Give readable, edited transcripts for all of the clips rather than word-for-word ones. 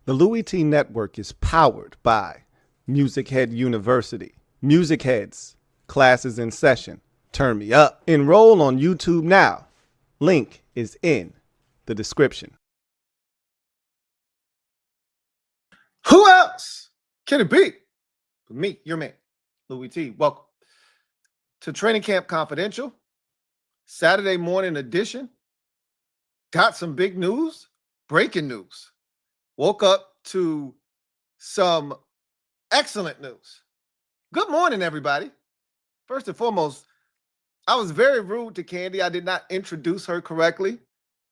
The LouieTeeNetwork is powered by MusicHead University. MusicHeads, classes in session. Turn me up. Enroll on YouTube now. Link is in the description. Who else can it be? Me, your man, Louie T. Welcome to Training Camp Confidential, Saturday morning edition. Got some big news, breaking news. Woke up to some excellent news. Good morning, everybody. First and foremost, I was very rude to Candy. I did not introduce her correctly,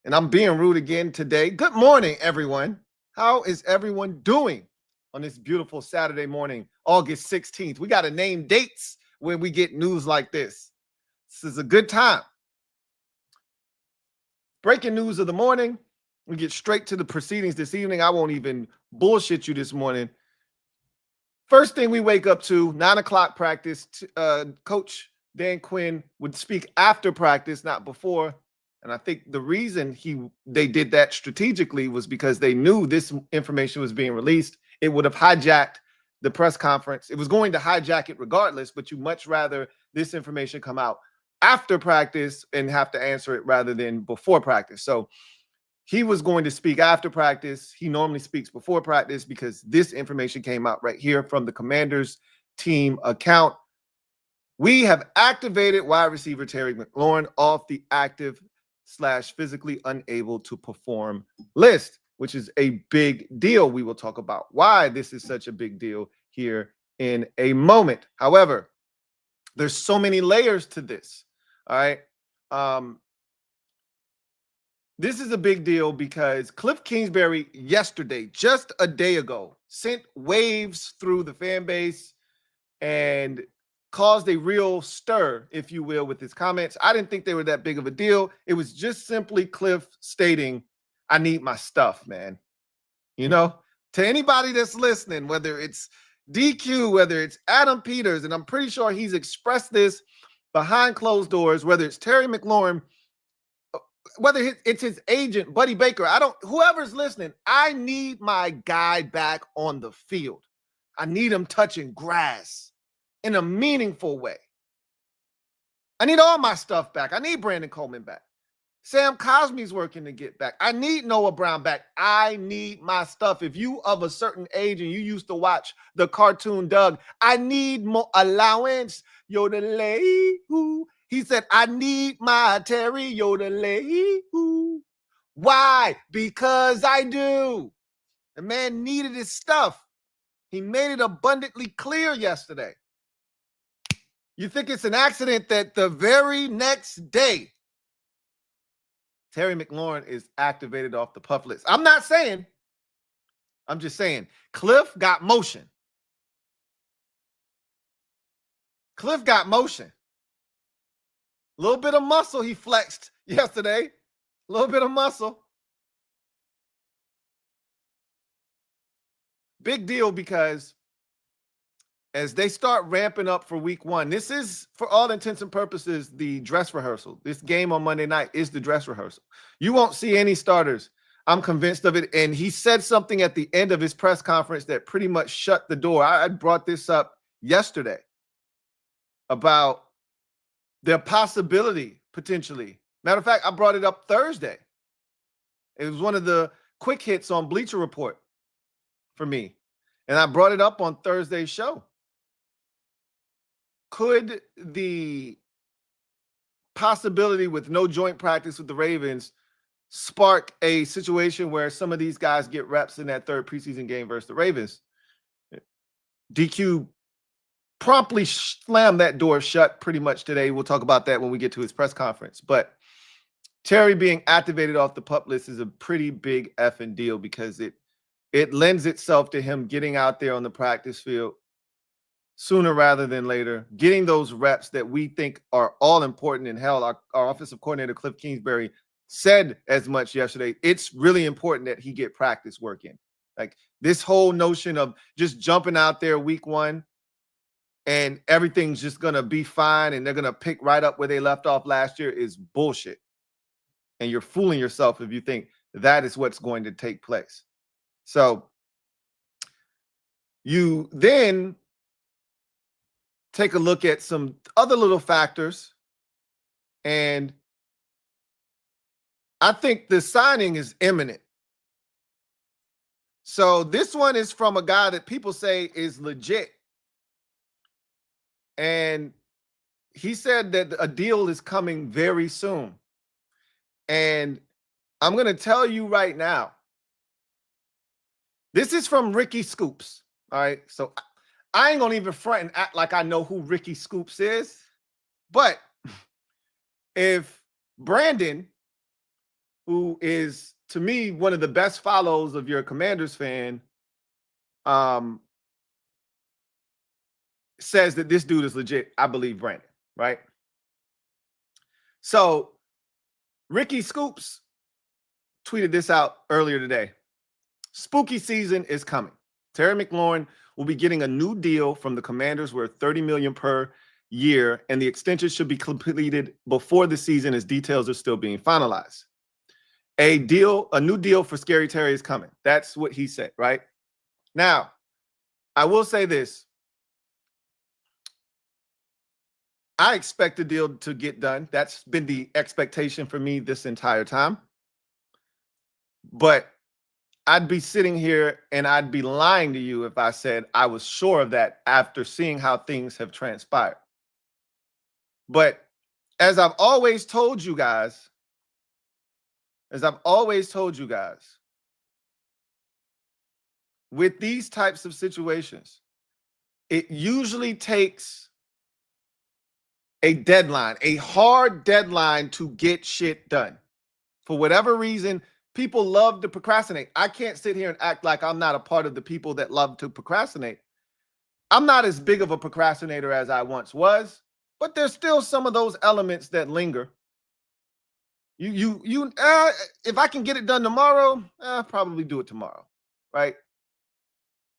and I'm being rude again today. Good morning, everyone. How is everyone doing on this beautiful Saturday morning, August 16th? We got to name dates when we get news like this. This is a good time. Breaking news of the morning. We get straight to the proceedings this evening. I won't even bullshit you this morning. First thing we wake up to, 9 o'clock practice. Coach Dan Quinn would speak after practice, not before. And I think the reason they did that strategically was because they knew this information was being released. It would have hijacked the press conference. It was going to hijack it regardless, but you much rather this information come out after practice and have to answer it rather than before practice. So he was going to speak after practice. He normally speaks before practice because this information came out right here from the Commanders team account. We have activated wide receiver Terry McLaurin off the active/physically unable to perform list, which is a big deal. We will talk about why this is such a big deal here in a moment. However, there's so many layers to this. All right. This is a big deal because Cliff Kingsbury yesterday, just a day ago, sent waves through the fan base and caused a real stir, if you will, with his comments. I didn't think they were that big of a deal. It was just simply Cliff stating, I need my stuff, man. You know, to anybody that's listening, whether it's DQ, whether it's Adam Peters, and I'm pretty sure he's expressed this behind closed doors, whether it's Terry McLaurin, whether it's his agent, Buddy Baker, whoever's listening, I need my guy back on the field. I need him touching grass in a meaningful way. I need all my stuff back. I need Brandon Coleman back. Sam Cosmi's working to get back. I need Noah Brown back. I need my stuff. If you of a certain age and you used to watch the cartoon Doug, I need more allowance. Yodelay. He said, I need my Terry Yodelay. Why? Because I do. The man needed his stuff. He made it abundantly clear yesterday. You think it's an accident that the very next day, Terry McLaurin is activated off the PUP list? I'm not saying. I'm just saying. Cliff got motion. Cliff got motion. A little bit of muscle he flexed yesterday. A little bit of muscle. Big deal because as they start ramping up for week one, this is, for all intents and purposes, the dress rehearsal. This game on Monday night is the dress rehearsal. You won't see any starters. I'm convinced of it. And he said something at the end of his press conference that pretty much shut the door. I brought this up yesterday about the possibility, potentially. Matter of fact, I brought it up Thursday. It was one of the quick hits on Bleacher Report for me. And I brought it up on Thursday's show. Could the possibility with no joint practice with the Ravens spark a situation where some of these guys get reps in that third preseason game versus the Ravens? DQ promptly slammed that door shut pretty much today. We'll talk about that when we get to his press conference. But Terry being activated off the PUP list is a pretty big effing deal because it lends itself to him getting out there on the practice field sooner rather than later, getting those reps that we think are all important. And hell, our offensive coordinator, Cliff Kingsbury, said as much yesterday. It's really important that he get practice work in. Like, this whole notion of just jumping out there week one and everything's just going to be fine and they're going to pick right up where they left off last year is bullshit. And you're fooling yourself if you think that is what's going to take place. So You then take a look at some other little factors, and I think the signing is imminent. So this one is from a guy that people say is legit. And he said that a deal is coming very soon. And I'm going to tell you right now, this is from Ricky Scoops. All right. So I ain't going to even front and act like I know who Ricky Scoops is. But if Brandon, who is to me one of the best follows of your Commanders fan, says that this dude is legit, I believe Brandon, right? So Ricky Scoops tweeted this out earlier today. Spooky season is coming. Terry McLaurin will be getting a new deal from the Commanders worth $30 million per year, and the extension should be completed before the season as details are still being finalized. A new deal for Scary Terry is coming. That's what he said, right? Now, I will say this. I expect the deal to get done. That's been the expectation for me this entire time. But I'd be sitting here and I'd be lying to you if I said I was sure of that after seeing how things have transpired. But as I've always told you guys, with these types of situations, it usually takes a deadline, a hard deadline to get shit done. For whatever reason, people love to procrastinate. I can't sit here and act like I'm not a part of the people that love to procrastinate. I'm not as big of a procrastinator as I once was, but there's still some of those elements that linger. If I can get it done tomorrow, I'll probably do it tomorrow, right?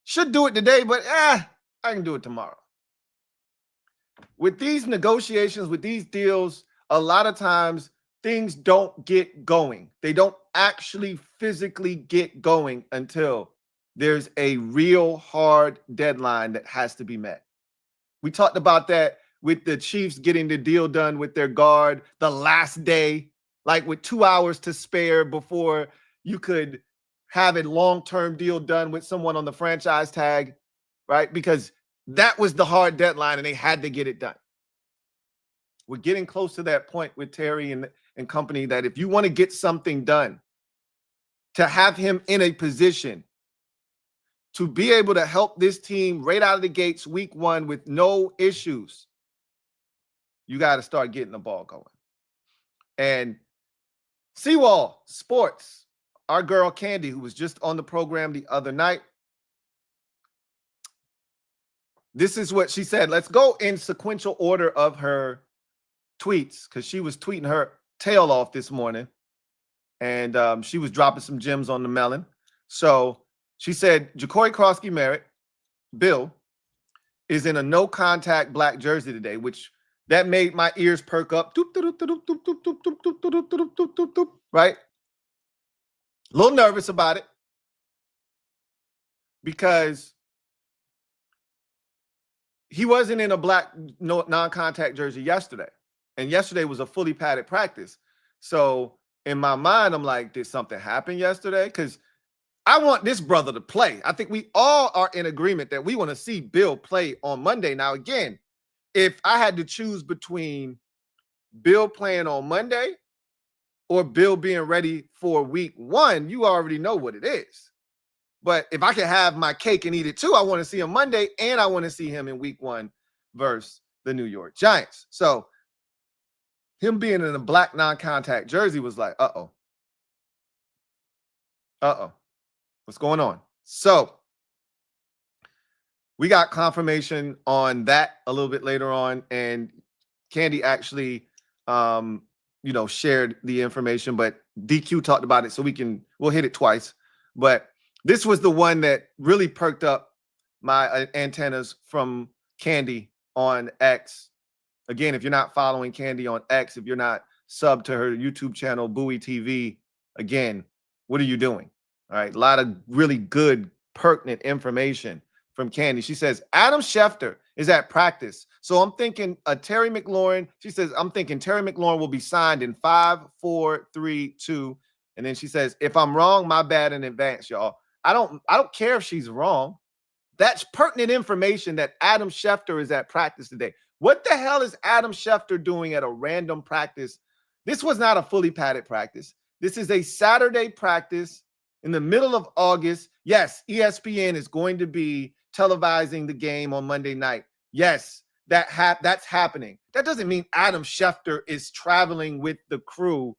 Should do it today, but I can do it tomorrow. With these negotiations, with these deals, a lot of times things don't get going. They don't actually physically get going until there's a real hard deadline that has to be met. We talked about that with the Chiefs getting the deal done with their guard the last day, like with 2 hours to spare before you could have a long-term deal done with someone on the franchise tag, right? Because that was the hard deadline and they had to get it done. We're getting close to that point with Terry and company that if you want to get something done, to have him in a position to be able to help this team right out of the gates week one with no issues, you got to start getting the ball going. And Seawall Sports, our girl Candy, who was just on the program the other night, this is what she said. Let's go in sequential order of her tweets because she was tweeting her tail off this morning. And she was dropping some gems on the melon. So she said, Ja'Cory Crosby-Merritt, Bill, is in a no-contact black jersey today, which that made my ears perk up. Right? A little nervous about it because he wasn't in a black non-contact jersey yesterday. And yesterday was a fully padded practice. So in my mind, I'm like, did something happen yesterday? Because I want this brother to play. I think we all are in agreement that we want to see Bill play on Monday. Now, again, if I had to choose between Bill playing on Monday or Bill being ready for week one, you already know what it is. But if I can have my cake and eat it too, I want to see him Monday and I want to see him in week one versus the New York Giants. So him being in a black non-contact jersey was like, uh-oh. What's going on? So we got confirmation on that a little bit later on. And Candy actually, shared the information, but DQ talked about it. So we'll hit it twice. But this was the one that really perked up my antennas from Candy on X. Again, if you're not following Candy on X, if you're not subbed to her YouTube channel, Bowie TV, again, what are you doing? All right. A lot of really good, pertinent information from Candy. She says, Adam Schefter is at practice. So I'm thinking Terry McLaurin. She says, I'm thinking Terry McLaurin will be signed in 5, 4, 3, 2. And then she says, if I'm wrong, my bad in advance, y'all. I don't care if she's wrong. That's pertinent information that Adam Schefter is at practice today. What the hell is Adam Schefter doing at a random practice? This was not a fully padded practice. This is a Saturday practice in the middle of August. Yes, ESPN is going to be televising the game on Monday night. Yes, that's happening. That doesn't mean Adam Schefter is traveling with the crew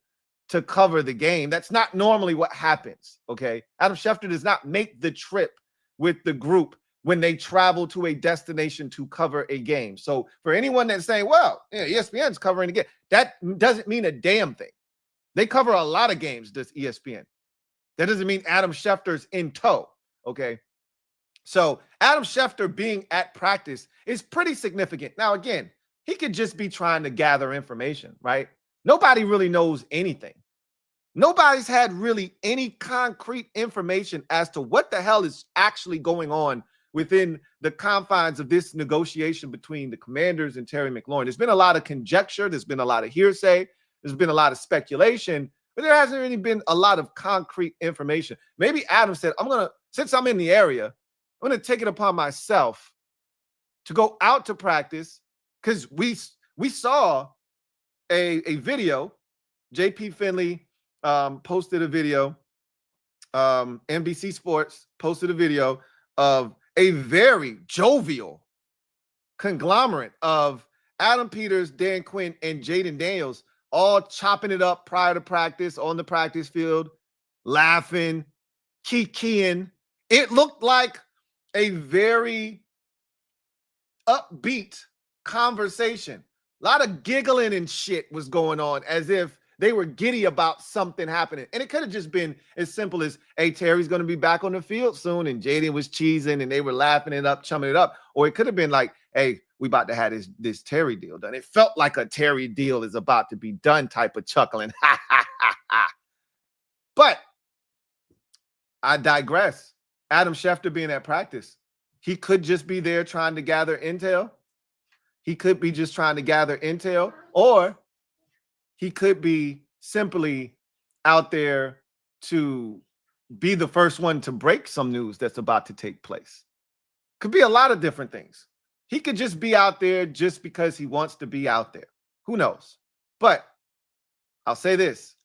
to cover the game. That's not normally what happens, okay? Adam Schefter does not make the trip with the group when they travel to a destination to cover a game. So for anyone that's saying, well, yeah, ESPN's covering the game, that doesn't mean a damn thing. They cover a lot of games, does ESPN. That doesn't mean Adam Schefter's in tow, okay? So Adam Schefter being at practice is pretty significant. Now, again, he could just be trying to gather information, right? Nobody really knows anything. Nobody's had really any concrete information as to what the hell is actually going on within the confines of this negotiation between the Commanders and Terry McLaurin. There's been a lot of conjecture. There's been a lot of hearsay. There's been a lot of speculation, but there hasn't really been a lot of concrete information. Maybe Adam said, since I'm in the area, I'm going to take it upon myself to go out to practice, because we saw a video. JP Finley posted a video. NBC Sports posted a video of a very jovial conglomerate of Adam Peters, Dan Quinn, and Jaden Daniels all chopping it up prior to practice on the practice field, laughing, kikiing. It looked like a very upbeat conversation. A lot of giggling and shit was going on, as if they were giddy about something happening. And it could have just been as simple as, hey, Terry's going to be back on the field soon, and Jaden was cheesing and they were laughing it up, chumming it up. Or it could have been like, hey, we about to have this Terry deal done. It felt like a Terry deal is about to be done type of chuckling. Ha, ha, ha, ha. But I digress. Adam Schefter being at practice, he could just be there trying to gather intel. He could be just trying to gather intel, or he could be simply out there to be the first one to break some news that's about to take place. Could be a lot of different things. He could just be out there just because he wants to be out there. Who knows? But I'll say this.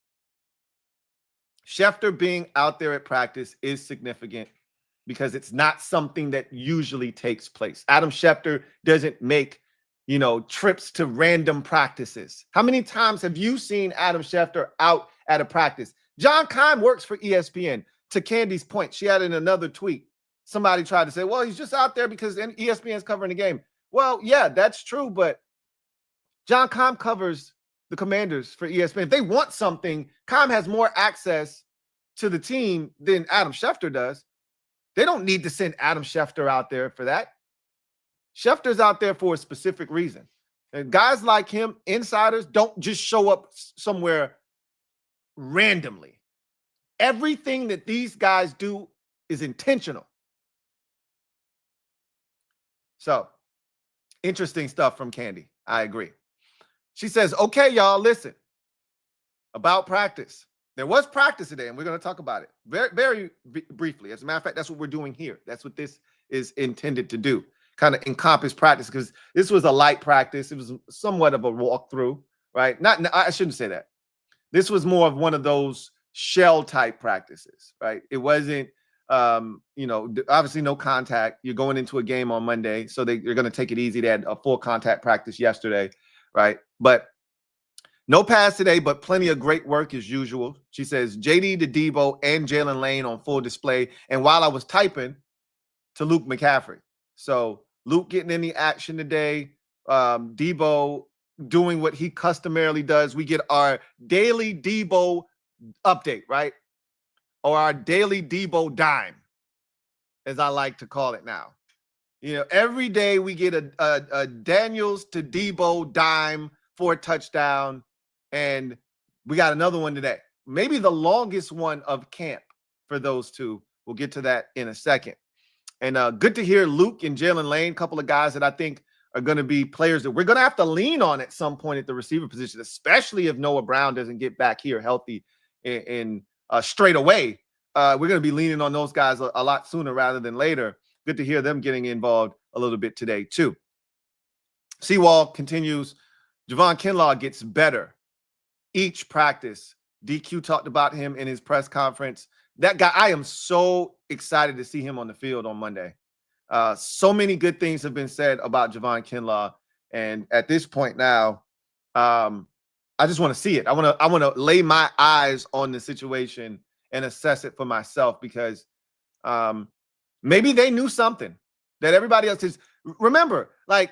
Schefter being out there at practice is significant because it's not something that usually takes place. Adam Schefter doesn't make, trips to random practices. How many times have you seen Adam Schefter out at a practice? John Keim works for ESPN. To Candy's point, she had in another tweet, somebody tried to say, well, he's just out there because ESPN is covering the game. Well, yeah, that's true, but John Keim covers the Commanders for ESPN. If they want something, Keim has more access to the team than Adam Schefter does. They don't need to send Adam Schefter out there for that. Schefter's out there for a specific reason. And guys like him, insiders, don't just show up somewhere randomly. Everything that these guys do is intentional. So, interesting stuff from Candy. I agree. She says, okay, y'all, listen. About practice. There was practice today, and we're going to talk about it very, very briefly. As a matter of fact, that's what we're doing here. That's what this is intended to do. Kind of encompass practice, because this was a light practice. It was somewhat of a walkthrough, right? I shouldn't say that. This was more of one of those shell type practices, right? It wasn't, obviously no contact. You're going into a game on Monday, so they're going to take it easy. They had a full contact practice yesterday, right? But no pass today, but plenty of great work as usual. She says, JD to Debo and Jalen Lane on full display. And while I was typing, to Luke McCaffrey. So Luke getting in the action today. Debo doing what he customarily does. We get our daily Debo update, right? Or our daily Debo dime, as I like to call it now. Every day we get a Daniels to Debo dime for a touchdown, and we got another one today. Maybe the longest one of camp for those two. We'll get to that in a second. And good to hear Luke and Jalen Lane, a couple of guys that I think are going to be players that we're going to have to lean on at some point at the receiver position, especially if Noah Brown doesn't get back here healthy in straight away. We're going to be leaning on those guys a lot sooner rather than later. Good to hear them getting involved a little bit today, too. Seawall continues. Javon Kinlaw gets better each practice. DQ talked about him in his press conference. That guy, I am so excited to see him on the field on Monday. So many good things have been said about Javon Kinlaw. And at this point now, I just want to see it. I want to lay my eyes on the situation and assess it for myself, because maybe they knew something that everybody else is. Remember, like,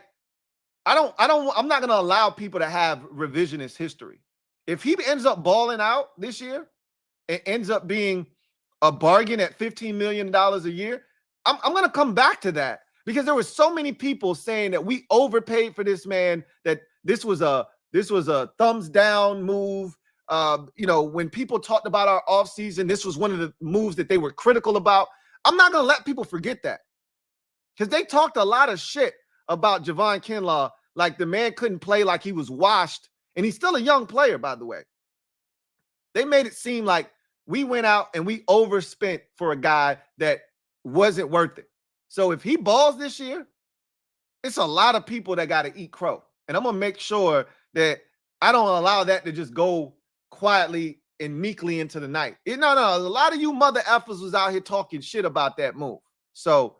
I'm not going to allow people to have revisionist history. If he ends up balling out this year and ends up being a bargain at $15 million a year, I'm going to come back to that, because there were so many people saying that we overpaid for this man, that this was a thumbs down move. When people talked about our offseason, this was one of the moves that they were critical about. I'm not going to let people forget that, because they talked a lot of shit about Javon Kinlaw, like the man couldn't play, like he was washed. And he's still a young player, by the way. They made it seem like we went out and we overspent for a guy that wasn't worth it. So if he balls this year, it's a lot of people that got to eat crow. And I'm going to make sure that I don't allow that to just go quietly and meekly into the night. No, a lot of you mother effers was out here talking shit about that move. So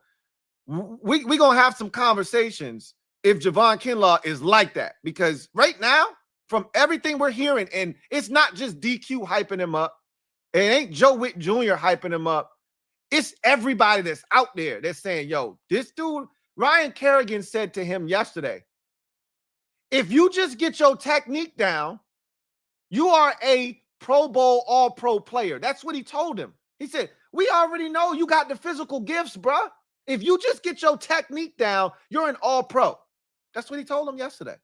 we going to have some conversations if Javon Kinlaw is like that. Because right now, from everything we're hearing, and it's not just DQ hyping him up, it ain't Joe Witt Jr. hyping him up, it's everybody that's out there that's saying, yo, this dude, Ryan Kerrigan said to him yesterday, if you just get your technique down, you are a Pro Bowl All-Pro player. That's what he told him. He said, we already know you got the physical gifts, bruh. If you just get your technique down, you're an All-Pro. That's what he told him yesterday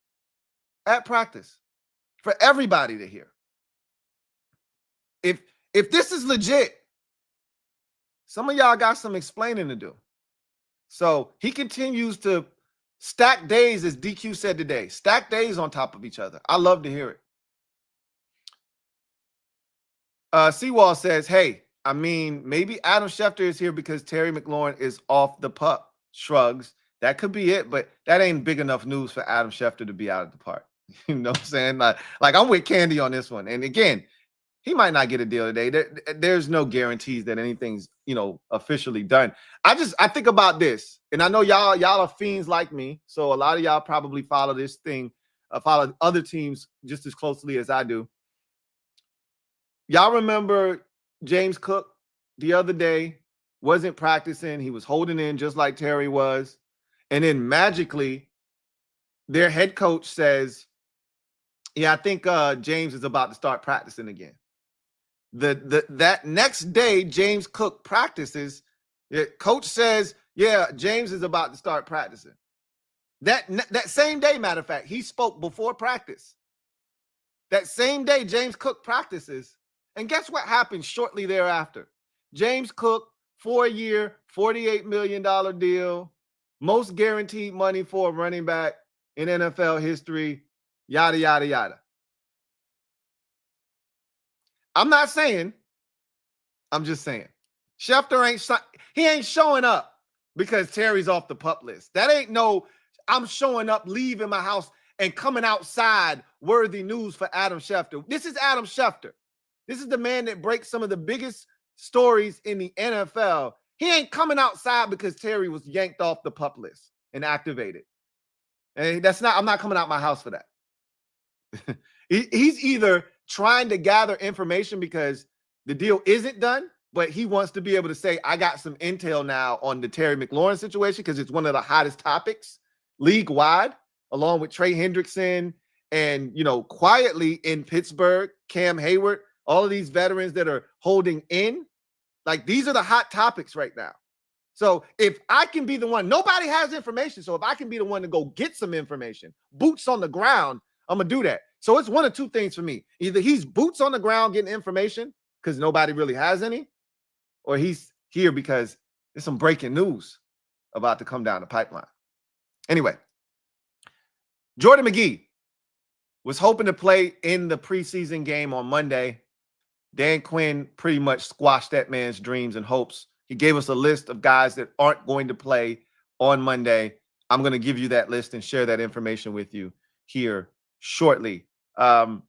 at practice for everybody to hear. If this is legit, some of y'all got some explaining to do. So he continues to stack days, as DQ said today, stack days on top of each other. I love to hear it. Seawall says, hey, I mean, maybe Adam Schefter is here because Terry McLaurin is off the PUP. Shrugs. That could be it, but that ain't big enough news for Adam Schefter to be out of the park. You know what I'm saying? Like I'm with Candy on this one. And again, he might not get a deal today. There's no guarantees that anything's, officially done. I think about this, and I know y'all are fiends like me, so a lot of y'all probably follow this thing, follow other teams just as closely as I do. Y'all remember James Cook the other day wasn't practicing. He was holding in just like Terry was. And then magically, their head coach says, yeah, I think James is about to start practicing again. That next day, James Cook practices. Coach says, yeah, James is about to start practicing. That same day, matter of fact, he spoke before practice. That same day, James Cook practices. And guess what happened shortly thereafter? James Cook, 4-year, $48 million deal, most guaranteed money for a running back in NFL history, yada, yada, yada. I'm not saying, I'm just saying. Schefter ain't showing up because Terry's off the PUP list. That ain't no, I'm showing up, leaving my house, and coming outside worthy news for Adam Schefter. This is Adam Schefter. This is the man that breaks some of the biggest stories in the NFL. He ain't coming outside because Terry was yanked off the PUP list and activated. And I'm not coming out my house for that. He's either trying to gather information because the deal isn't done, but he wants to be able to say, I got some intel now on the Terry McLaurin situation because it's one of the hottest topics league-wide, along with Trey Hendrickson and, quietly in Pittsburgh, Cam Hayward, all of these veterans that are holding in. Like, these are the hot topics right now. So if I can be the one, nobody has information. So if I can be the one to go get some information, boots on the ground, I'm going to do that. So it's one of two things for me. Either he's boots on the ground getting information because nobody really has any, or he's here because there's some breaking news. about to come down the pipeline. Anyway, Jordan McGee was hoping to play in the preseason game on Monday. Dan Quinn pretty much squashed that man's dreams and hopes. He gave us a list of guys that aren't going to play on Monday. I'm going to give you that list and share that information with you here shortly. And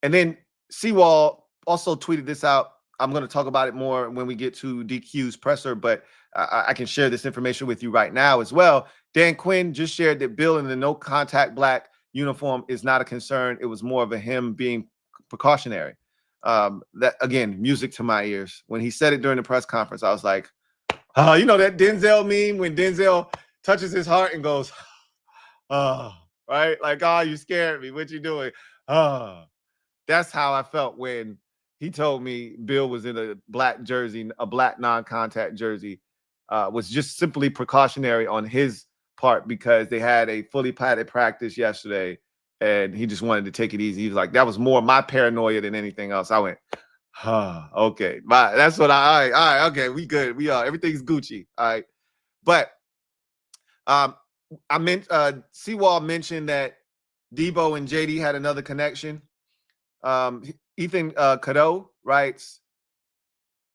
then Seawall also tweeted this out. I'm going to talk about it more when we get to DQ's presser, but I can share this information with you right now as well. Dan Quinn just shared that Bill in the no contact black uniform is not a concern. It was more of a him being precautionary. That again, music to my ears. When he said it during the press conference, I was like, you know that Denzel meme when Denzel touches his heart and goes, right? Like, you scared me. What you doing? That's how I felt when he told me Bill was in a black jersey, a black non-contact jersey, was just simply precautionary on his part because they had a fully padded practice yesterday and he just wanted to take it easy. He was like, that was more my paranoia than anything else. I went, okay. That's what all right, okay, we good. We are, everything's Gucci. All right. But I meant Seawall mentioned that Debo and JD had another connection. Ethan Cadeau writes,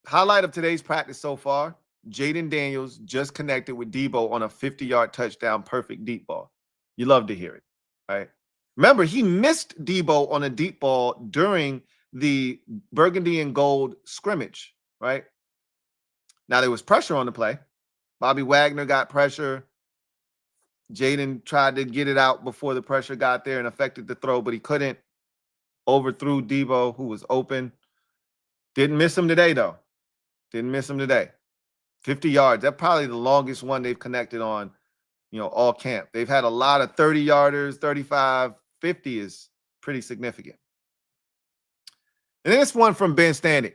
highlight of today's practice so far, Jaden Daniels just connected with Debo on a 50-yard touchdown, perfect deep ball. You love to hear it, right? Remember, he missed Debo on a deep ball during the burgundy and gold scrimmage, right? Now, there was pressure on the play. Bobby Wagner got pressure. Jaden tried to get it out before the pressure got there and affected the throw, but he couldn't. Overthrew Debo, who was open. Didn't miss him today, though. Didn't miss him today. 50 yards. That's probably the longest one they've connected on, all camp. They've had a lot of 30-yarders, 35, 50 is pretty significant. And then this one from Ben Standing.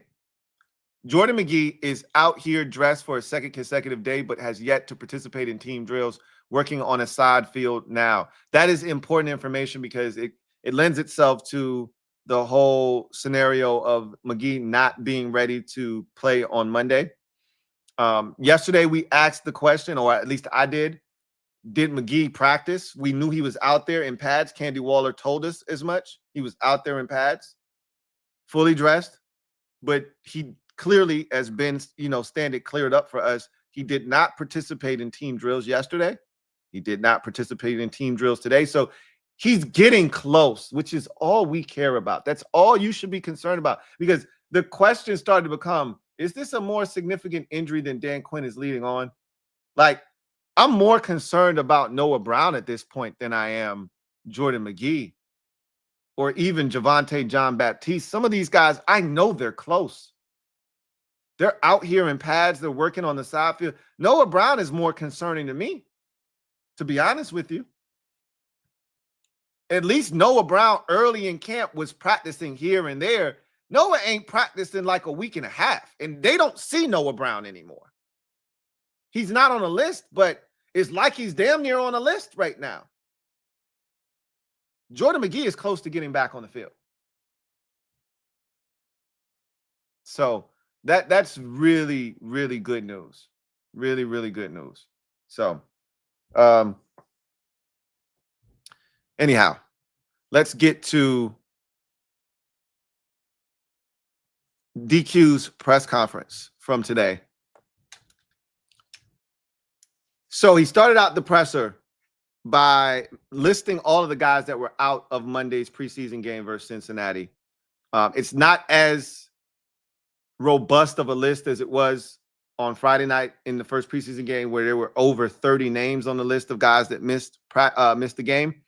Jordan McGee is out here dressed for a second consecutive day, but has yet to participate in team drills, working on a side field now. That is important information because it lends itself to the whole scenario of McGee not being ready to play on Monday. Yesterday, we asked the question, or at least I did McGee practice? We knew he was out there in pads. Candy Waller told us as much. He was out there in pads, fully dressed, but he clearly, as Ben, Standard cleared up for us, he did not participate in team drills yesterday. He did not participate in team drills today. So he's getting close, which is all we care about. That's all you should be concerned about, because the question started to become, is this a more significant injury than Dan Quinn is leading on? Like, I'm more concerned about Noah Brown at this point than I am Jordan McGee or even Javonte John Baptiste. Some of these guys, I know they're close. They're out here in pads. They're working on the side field. Noah Brown is more concerning to me, to be honest with you. At least Noah Brown early in camp was practicing here and there. Noah ain't practiced in like a week and a half, and they don't see Noah Brown anymore. He's not on a list, but it's like he's damn near on a list right now. Jordan McGee is close to getting back on the field. So that's really, really good news. Really, really good news. So anyhow, let's get to DQ's press conference from today. So he started out the presser by listing all of the guys that were out of Monday's preseason game versus Cincinnati. It's not as robust of a list as it was on Friday night in the first preseason game, where there were over 30 names on the list of guys that missed the game,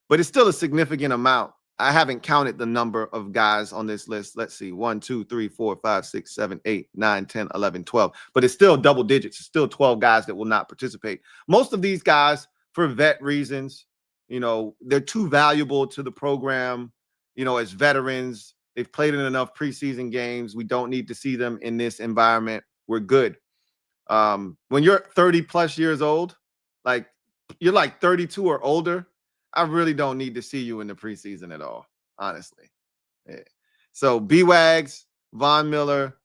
but it's still a significant amount. I haven't counted the number of guys on this list. Let's see, 1, 2, 3, 4, 5, 6, 7, 8, 9, 10, 11, 12. But it's still double digits. It's still 12 guys that will not participate. Most of these guys, for vet reasons, they're too valuable to the program, as veterans. They've played in enough preseason games. We don't need to see them in this environment. We're good. When you're 30 plus years old, like you're like 32 or older, I really don't need to see you in the preseason at all, honestly. Yeah. So B-Wags, Von Miller,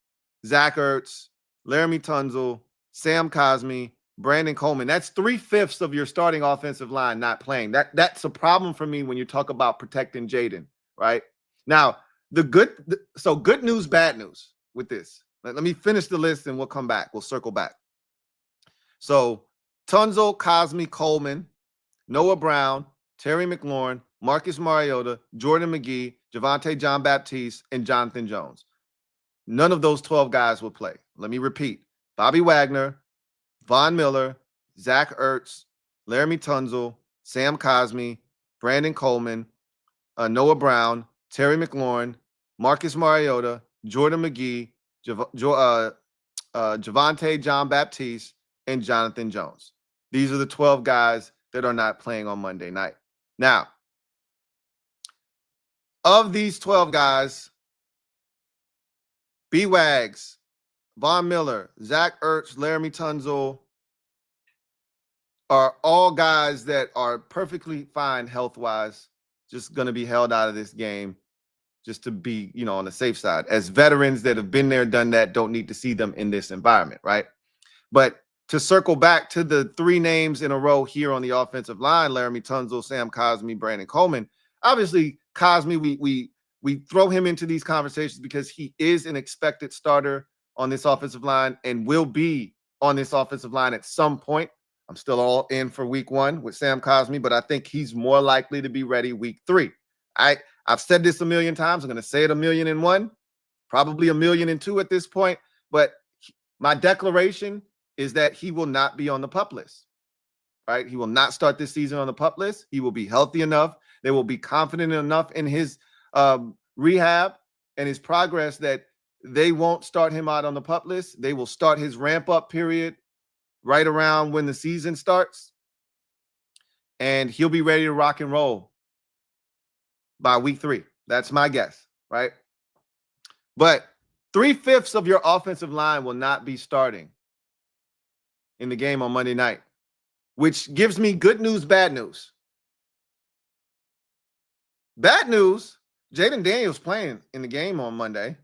Zach Ertz, Laramie Tunzel, Sam Cosmi, Brandon Coleman. That's 3/5 of your starting offensive line not playing. That's a problem for me when you talk about protecting Jaden, right? Now, so good news, bad news with this. Let me finish the list and we'll come back. We'll circle back. So Tunzel, Cosme, Coleman, Noah Brown, Terry McLaurin, Marcus Mariota, Jordan McGee, Javonte John Baptiste, and Jonathan Jones. None of those 12 guys will play. Let me repeat. Bobby Wagner, Von Miller, Zach Ertz, Laramie Tunzel, Sam Cosme, Brandon Coleman, Noah Brown, Terry McLaurin, Marcus Mariota, Jordan McGee, Javonte John Baptiste, and Jonathan Jones. These are the 12 guys that are not playing on Monday night. Now, of these 12 guys, B-Wags, Von Miller, Zach Ertz, Laramie Tunzel are all guys that are perfectly fine health-wise, just going to be held out of this game just to be, on the safe side. As veterans that have been there, done that, don't need to see them in this environment, right? But to circle back to the 3 names in a row here on the offensive line, Laramie Tunzel, Sam Cosme, Brandon Coleman. Obviously, Cosme, we throw him into these conversations because he is an expected starter on this offensive line and will be on this offensive line at some point. I'm still all in for week 1 with Sam Cosme, but I think he's more likely to be ready week 3. I've said this a million times. I'm going to say it 1,000,001, probably 1,000,002 at this point. But my declaration is that he will not be on the PUP list, right? He will not start this season on the PUP list. He will be healthy enough. They will be confident enough in his rehab and his progress that they won't start him out on the PUP list. They will start his ramp-up period right around when the season starts, and he'll be ready to rock and roll by week 3. That's my guess, right? But 3/5 of your offensive line will not be starting in the game on Monday night, which gives me good news, bad news. Bad news, Jaden Daniels playing in the game on Monday,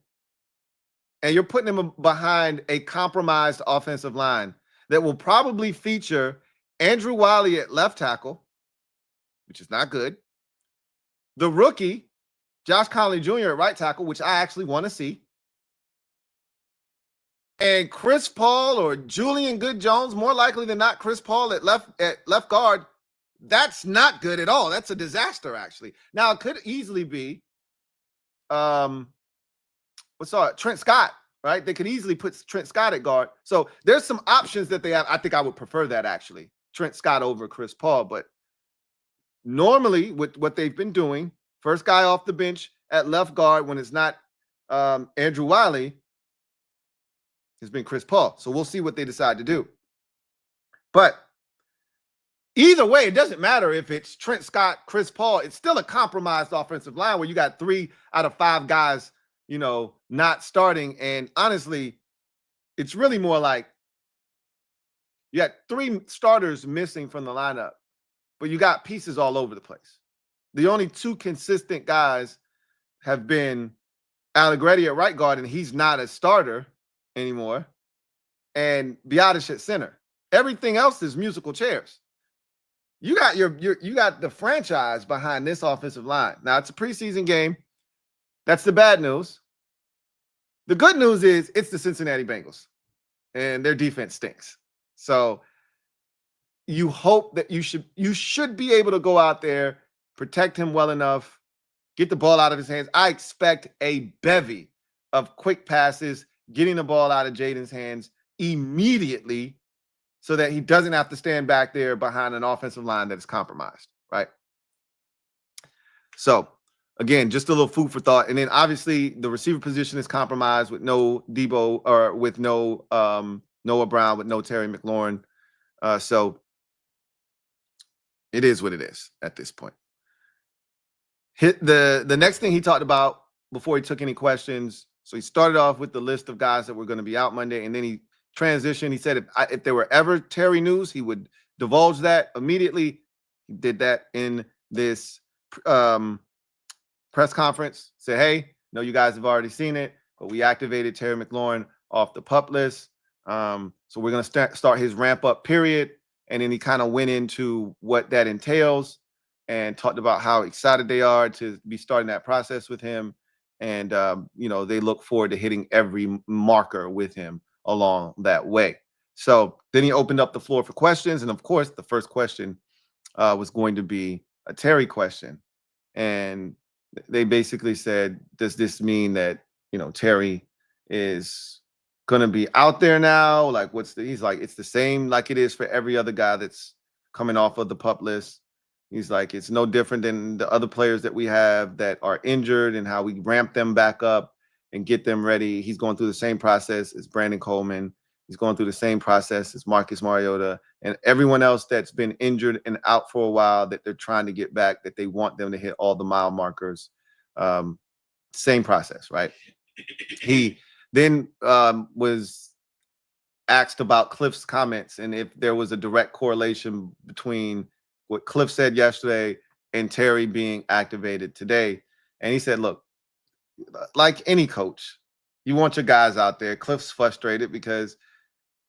and you're putting him behind a compromised offensive line that will probably feature Andrew Wiley at left tackle, which is not good. The rookie, Josh Conley Jr. at right tackle, which I actually want to see. And Chris Paul or Julian Good-Jones, more likely than not, Chris Paul at left guard. That's not good at all. That's a disaster, actually. Now, it could easily be Trent Scott, right? They could easily put Trent Scott at guard. So there's some options that they have. I think I would prefer that, actually. Trent Scott over Chris Paul. But normally, with what they've been doing, first guy off the bench at left guard when it's not Andrew Wiley has been Chris Paul. So we'll see what they decide to do. But either way, it doesn't matter if it's Trent Scott, Chris Paul. It's still a compromised offensive line where you got 3 out of 5 guys, not starting. And honestly, it's really more like you got 3 starters missing from the lineup, but you got pieces all over the place. The only 2 consistent guys have been Allegretti at right guard, and he's not a starter anymore, and Biotish at center. Everything else is musical chairs. You got you got the franchise behind this offensive line. Now, it's a preseason game. That's the bad news. The good news is it's the Cincinnati Bengals, and their defense stinks. So you hope that you should be able to go out there, protect him well enough, get the ball out of his hands. I expect a bevy of quick passes, getting the ball out of Jaden's hands immediately so that he doesn't have to stand back there behind an offensive line that is compromised, right? So, again, just a little food for thought. And then, obviously, the receiver position is compromised with no Debo or with no Noah Brown, with no Terry McLaurin. So, it is what it is at this point. The next thing he talked about before he took any questions, so he started off with the list of guys that were going to be out Monday, and then he transitioned. He said if there were ever Terry news, he would divulge that immediately. He did that in this press conference. Said, hey, no, you guys have already seen it, but we activated Terry McLaurin off the PUP list. So we're going to start his ramp up period. And then he kind of went into what that entails and talked about how excited they are to be starting that process with him. And, they look forward to hitting every marker with him along that way. So then he opened up the floor for questions. And of course, the first question was going to be a Terry question. And they basically said, does this mean that, Terry is going to be out there now? Like, he's like, it's the same like it is for every other guy that's coming off of the PUP list. He's like, it's no different than the other players that we have that are injured and how we ramp them back up and get them ready. He's going through the same process as Brandon Coleman. He's going through the same process as Marcus Mariota and everyone else that's been injured and out for a while that they're trying to get back, that they want them to hit all the mile markers. Same process, right? He then was asked about Cliff's comments and if there was a direct correlation between what Cliff said yesterday and Terry being activated today. And he said, look, like any coach, you want your guys out there. Cliff's frustrated because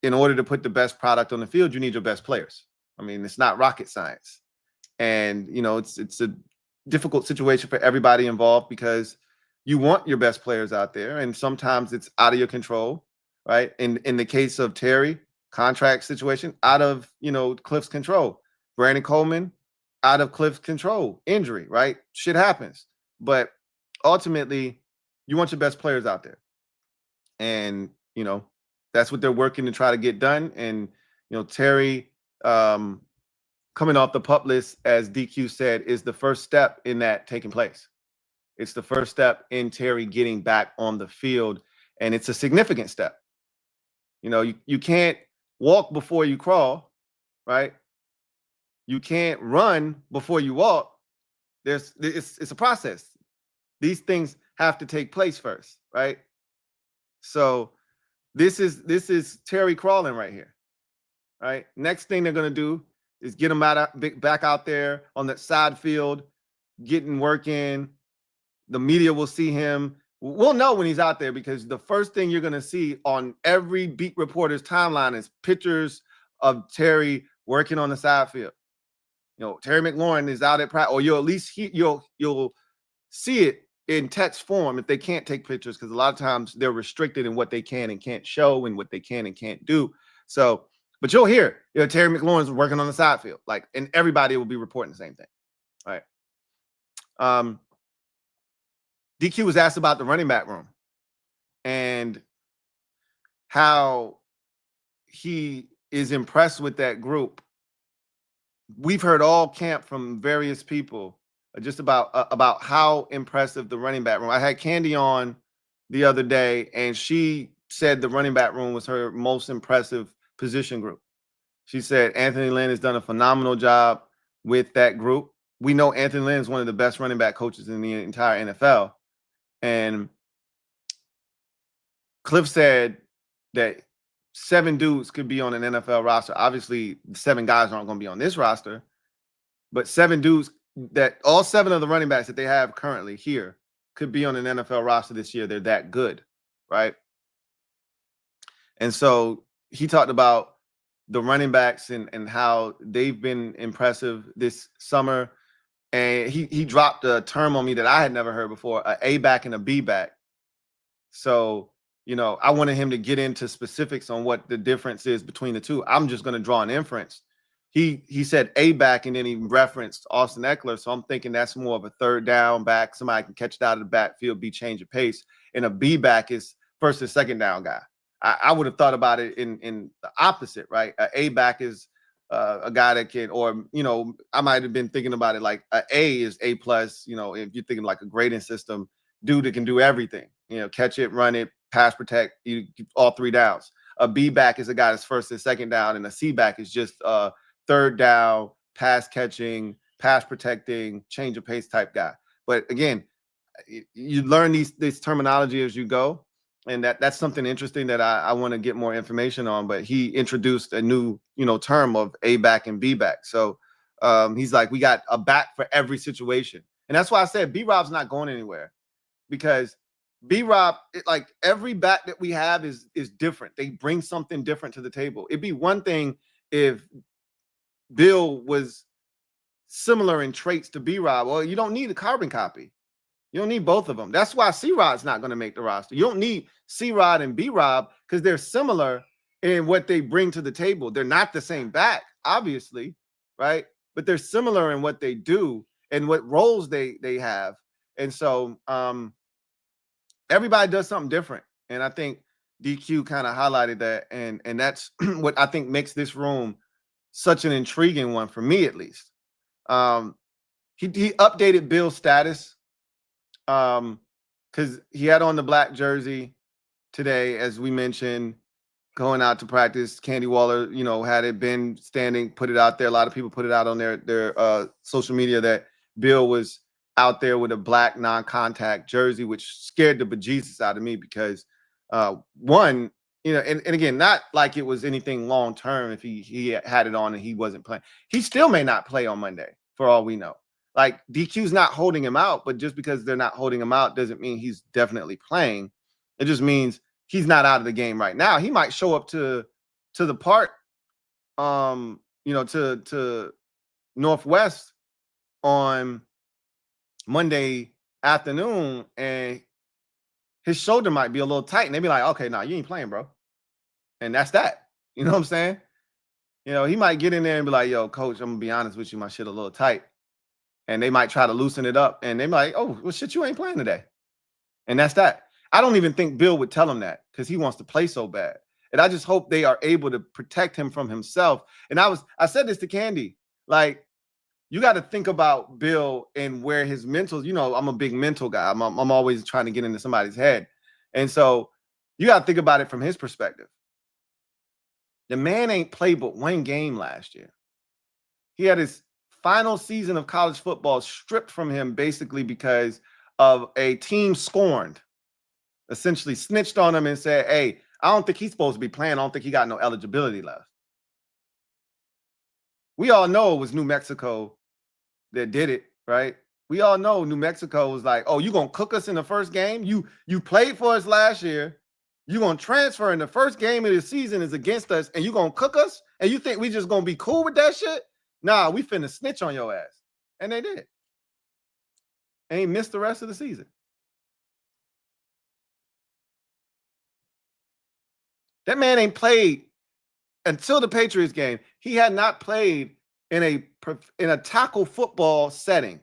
in order to put the best product on the field, you need your best players. I mean, it's not rocket science. And, it's a difficult situation for everybody involved because you want your best players out there. And sometimes it's out of your control, right? In the case of Terry, contract situation, out of, Cliff's control. Brandon Coleman, out of Cliff's control, injury, right? Shit happens. But ultimately, you want your best players out there. And, that's what they're working to try to get done. And, Terry coming off the PUP list, as DQ said, is the first step in that taking place. It's the first step in Terry getting back on the field. And it's a significant step. You can't walk before you crawl, right? You can't run before you walk. It's a process. These things have to take place first, right? So this is Terry crawling right here, right? Next thing they're gonna do is get him back out there on that side field, getting work in. The media will see him. We'll know when he's out there because the first thing you're gonna see on every beat reporter's timeline is pictures of Terry working on the side field. Terry McLaurin is out at practice, or you'll at least you'll see it in text form if they can't take pictures, because a lot of times they're restricted in what they can and can't show and what they can and can't do. So, but you'll hear, Terry McLaurin's working on the side field, and everybody will be reporting the same thing, right? DQ was asked about the running back room and how he is impressed with that group. We've heard all camp from various people just about how impressive the running back room. I had Candy on the other day, and she said the running back room was her most impressive position group. She said Anthony Lynn has done a phenomenal job with that group. We know Anthony Lynn is one of the best running back coaches in the entire NFL. And Cliff said that 7 dudes could be on an NFL roster. Obviously, 7 guys aren't going to be on this roster, but 7 dudes, that all 7 of the running backs that they have currently here could be on an NFL roster this year. They're that good, right? And so he talked about the running backs and how they've been impressive this summer. And he dropped a term on me that I had never heard before, an A back and a B back. So, I wanted him to get into specifics on what the difference is between the two. I'm just going to draw an inference. He said A back, and then he referenced Austin Eckler. So I'm thinking that's more of a third down back. Somebody can catch it out of the backfield, be change of pace. And a B back is first and second down guy. I would have thought about it in the opposite, right? A back is a guy that can, or, I might have been thinking about it like A is A plus, if you're thinking like a grading system, dude that can do everything, catch it, run it, pass protect, all 3 downs. A B back is a guy that's first and second down, and a C back is just third down, pass catching, pass protecting, change of pace type guy. But again, you learn this terminology as you go. And that's something interesting that I want to get more information on. But he introduced a new, term of A back and B back. So he's like, we got a back for every situation. And that's why I said B-Rob's not going anywhere, because B-Rob, like every back that we have is different. They bring something different to the table. It'd be one thing if Bill was similar in traits to B-Rob. Well, you don't need a carbon copy. You don't need both of them. That's why C-Rod's not going to make the roster. You don't need C-Rod and B-Rob because they're similar in what they bring to the table. They're not the same back, obviously, right? But they're similar in what they do and what roles they have. And so everybody does something different. And I think DQ kind of highlighted that. And that's what I think makes this room such an intriguing one for me, at least. He updated Bill's status because he had on the black jersey today, as we mentioned, going out to practice. Candy Waller, you know, had it been standing, put it out there. A lot of people put it out on their social media that Bill was out there with a black non-contact jersey, which scared the bejesus out of me because one, you know, and again, not like it was anything long term if he had it on and he wasn't playing. He still may not play on Monday for all we know. Like DQ's not holding him out, but just because they're not holding him out doesn't mean he's definitely playing. It just means he's not out of the game right now. He might show up to the park, you know, to Northwest on Monday afternoon, and his shoulder might be a little tight, and they'd be like, okay, nah, you ain't playing, bro. And that's that. You know what I'm saying? You know, he might get in there and be like, yo, coach, I'm gonna be honest with you, my shit a little tight. And they might try to loosen it up, and they might like, oh, well, shit, you ain't playing today. And that's that. I don't even think Bill would tell him that because he wants to play so bad. And I just hope they are able to protect him from himself. And I said this to Candy, like, you got to think about Bill and where his mental, you know, I'm a big mental guy. I'm always trying to get into somebody's head. And so you got to think about it from his perspective. The man ain't played but one game last year. He had his final season of college football stripped from him basically because of a team scorned, essentially snitched on him and said, hey, I don't think he's supposed to be playing. I don't think he got no eligibility left. We all know it was New Mexico that did it, right? We all know New Mexico was like, oh, you going to cook us in the first game? You played for us last year. You're going to transfer in the first game of the season is against us, and you're going to cook us? And you think we just going to be cool with that shit? Nah, we finna snitch on your ass. And they did. And he missed the rest of the season. That man ain't played until the Patriots game. He had not played in a tackle football setting.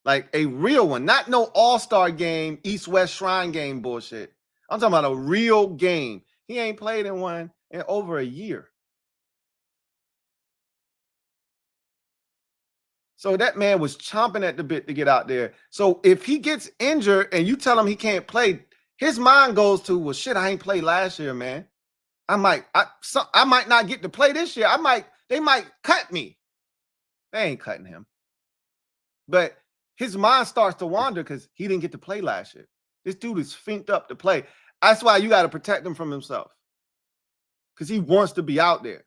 Like a real one. Not no all-star game, East-West Shrine game bullshit. I'm talking about a real game. He ain't played in one in over a year. So that man was chomping at the bit to get out there. So if he gets injured and you tell him he can't play, his mind goes to, well, shit, I ain't played last year, man. I might not get to play this year. They might cut me. They ain't cutting him. But his mind starts to wander because he didn't get to play last year. This dude is finked up to play. That's why you got to protect him from himself. Because he wants to be out there.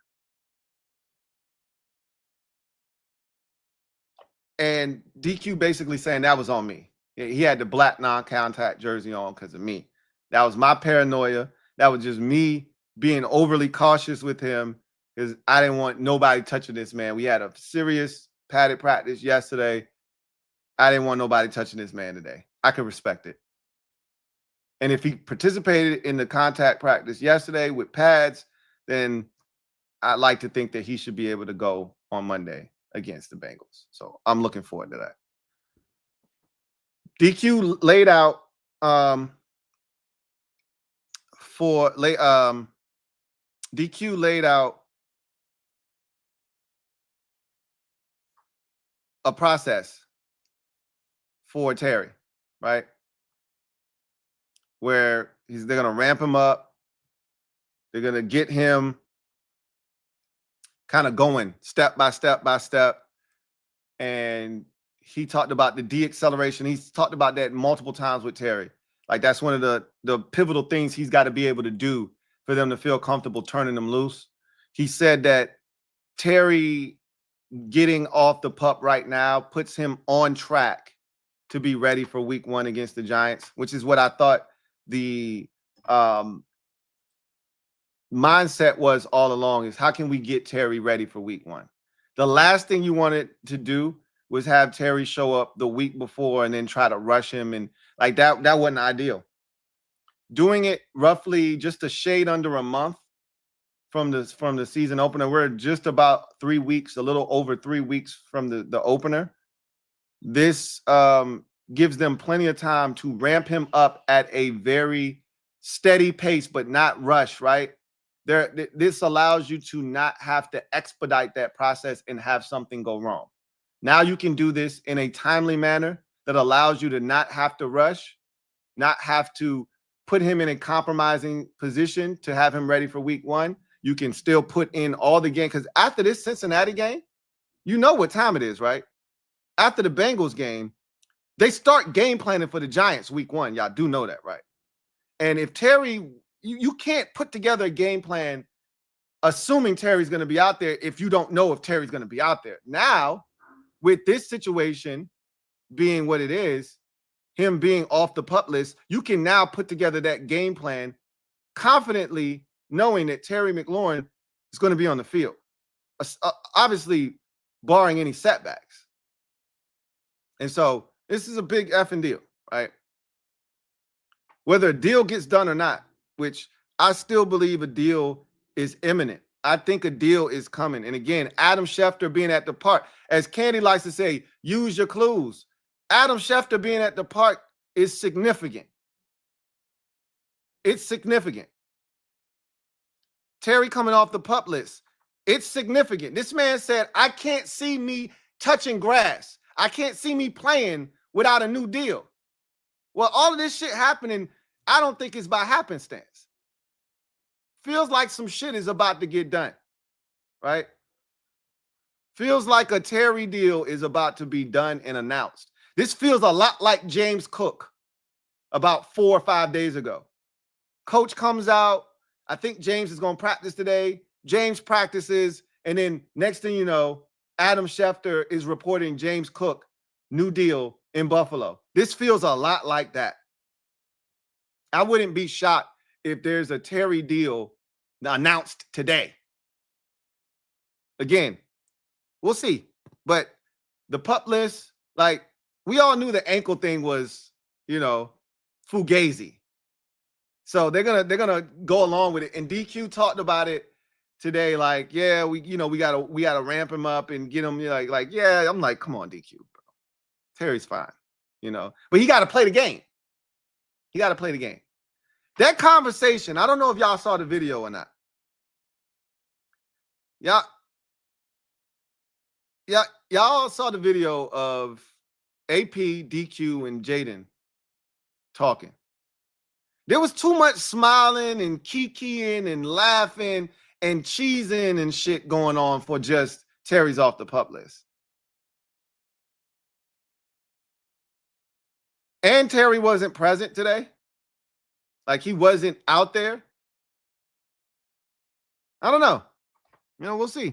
And DQ basically saying that was on me. He had the black non-contact jersey on because of me. That was my paranoia. That was just me being overly cautious with him because I didn't want nobody touching this man. We had a serious padded practice yesterday. I didn't want nobody touching this man today. I could respect it. And if he participated in the contact practice yesterday with pads, then I'd like to think that he should be able to go on Monday against the Bengals. So I'm looking forward to that. DQ laid out DQ laid out a process for Terry, right? Where they're going to ramp him up. They're going to get him kind of going step by step by step. And he talked about the de-acceleration. He's talked about that multiple times with Terry. Like that's one of the pivotal things he's got to be able to do for them to feel comfortable turning them loose. He said that Terry getting off the PUP right now puts him on track to be ready for week 1 against the Giants, which is what I thought the mindset was all along, is how can we get Terry ready for week 1? The last thing you wanted to do was have Terry show up the week before and then try to rush him, and like that wasn't ideal. Doing it roughly just a shade under a month from the season opener. We're just about 3 weeks, a little over 3 weeks from the opener. This gives them plenty of time to ramp him up at a very steady pace, but not rush, right? This allows you to not have to expedite that process and have something go wrong. Now you can do this in a timely manner that allows you to not have to rush, not have to put him in a compromising position to have him ready for week 1. You can still put in all the game, because after this Cincinnati game, you know what time it is, right? After the Bengals game, they start game planning for the Giants week 1. Y'all do know that, right? And if Terry, you can't put together a game plan assuming Terry's going to be out there if you don't know if Terry's going to be out there. Now, with this situation being what it is, him being off the PUP list, you can now put together that game plan confidently knowing that Terry McLaurin is going to be on the field, obviously barring any setbacks. And so this is a big effing deal, right? Whether a deal gets done or not, which I still believe a deal is imminent. I think a deal is coming. And again, Adam Schefter being at the park, as Candy likes to say, use your clues. Adam Schefter being at the park is significant. It's significant. Terry coming off the PUP list, it's significant. This man said, I can't see me touching grass. I can't see me playing without a new deal. Well, all of this shit happening, I don't think it's by happenstance. Feels like some shit is about to get done, right? Feels like a Terry deal is about to be done and announced. This feels a lot like James Cook about 4 or 5 days ago. Coach comes out. I think James is going to practice today. James practices. And then next thing you know, Adam Schefter is reporting James Cook, new deal in Buffalo. This feels a lot like that. I wouldn't be shocked if there's a Terry deal announced today. Again, we'll see. But the PUP list, like, we all knew the ankle thing was, fugazi. So they're gonna go along with it. And DQ talked about it today, like, yeah, we gotta ramp him up and get him like, yeah. I'm like, come on, DQ, bro. Terry's fine, but he got to play the game. He got to play the game. That conversation, I don't know if y'all saw the video or not. Y'all saw the video of AP, DQ, and Jaden talking. There was too much smiling and kikiing and laughing and cheesing and shit going on for just Terry's off the PUP list. And Terry wasn't present today. Like, he wasn't out there. I don't know. We'll see.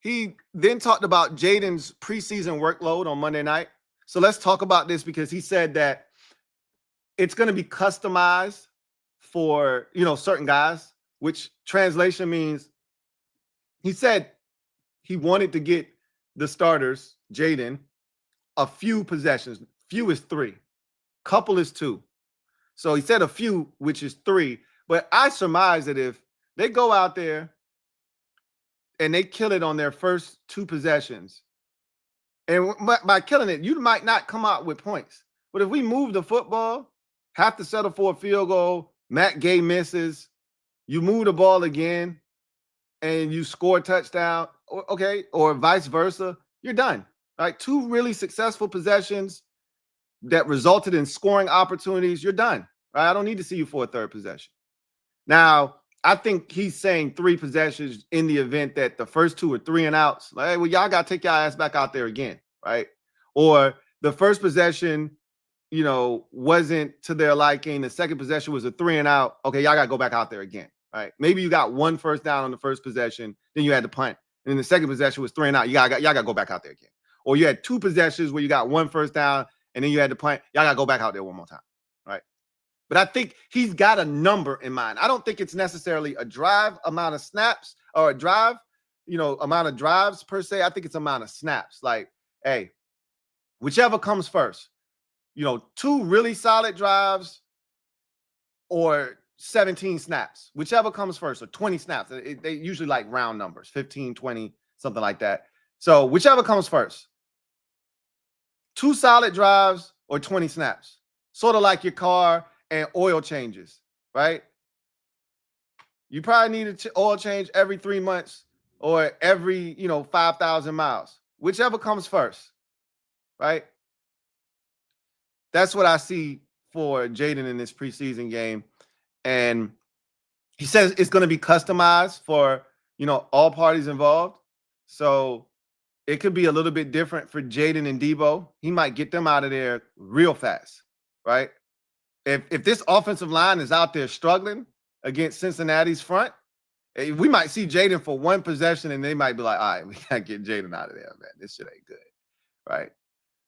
He then talked about Jaden's preseason workload on Monday night. So let's talk about this, because he said that it's going to be customized for, certain guys, which translation means he said he wanted to get the starters, Jaden, a few possessions. Few is 3. Couple is 2. So he said a few, which is 3. But I surmise that if they go out there and they kill it on their first 2 possessions, and by killing it, you might not come out with points. But if we move the football, have to settle for a field goal, Matt Gay misses, you move the ball again, and you score a touchdown, or vice versa, you're done. Right? 2 really successful possessions that resulted in scoring opportunities, you're done. Right? I don't need to see you for a 3rd possession. Now, I think he's saying 3 possessions in the event that the first 2 are 3 and outs. Like, hey, well, y'all got to take your ass back out there again, right? Or the first possession, wasn't to their liking. The second possession was a 3 and out. Okay, y'all got to go back out there again, right? Maybe you got 1 first down on the first possession, then you had to punt. And then the second possession was 3 and out. Y'all got to go back out there again. or you had 2 possessions where you got 1 first down and then you had to punt. Y'all got to go back out there one more time, right? But I think he's got a number in mind. I don't think it's necessarily a drive amount of snaps or a drive, amount of drives per se. I think it's amount of snaps. Like, hey, whichever comes first, 2 really solid drives or 17 snaps, whichever comes first, or 20 snaps. They usually like round numbers, 15, 20, something like that. So whichever comes first, 2 solid drives or 20 snaps, sort of like your car and oil changes, right? You probably need an oil change every 3 months or every, 5,000 miles, whichever comes first, right? That's what I see for Jaden in this preseason game. And he says it's going to be customized for, all parties involved. So it could be a little bit different for Jaden and Debo. He might get them out of there real fast, right? If this offensive line is out there struggling against Cincinnati's front, we might see Jaden for 1 possession and they might be like, all right, we got to get Jaden out of there, man. This shit ain't good, right?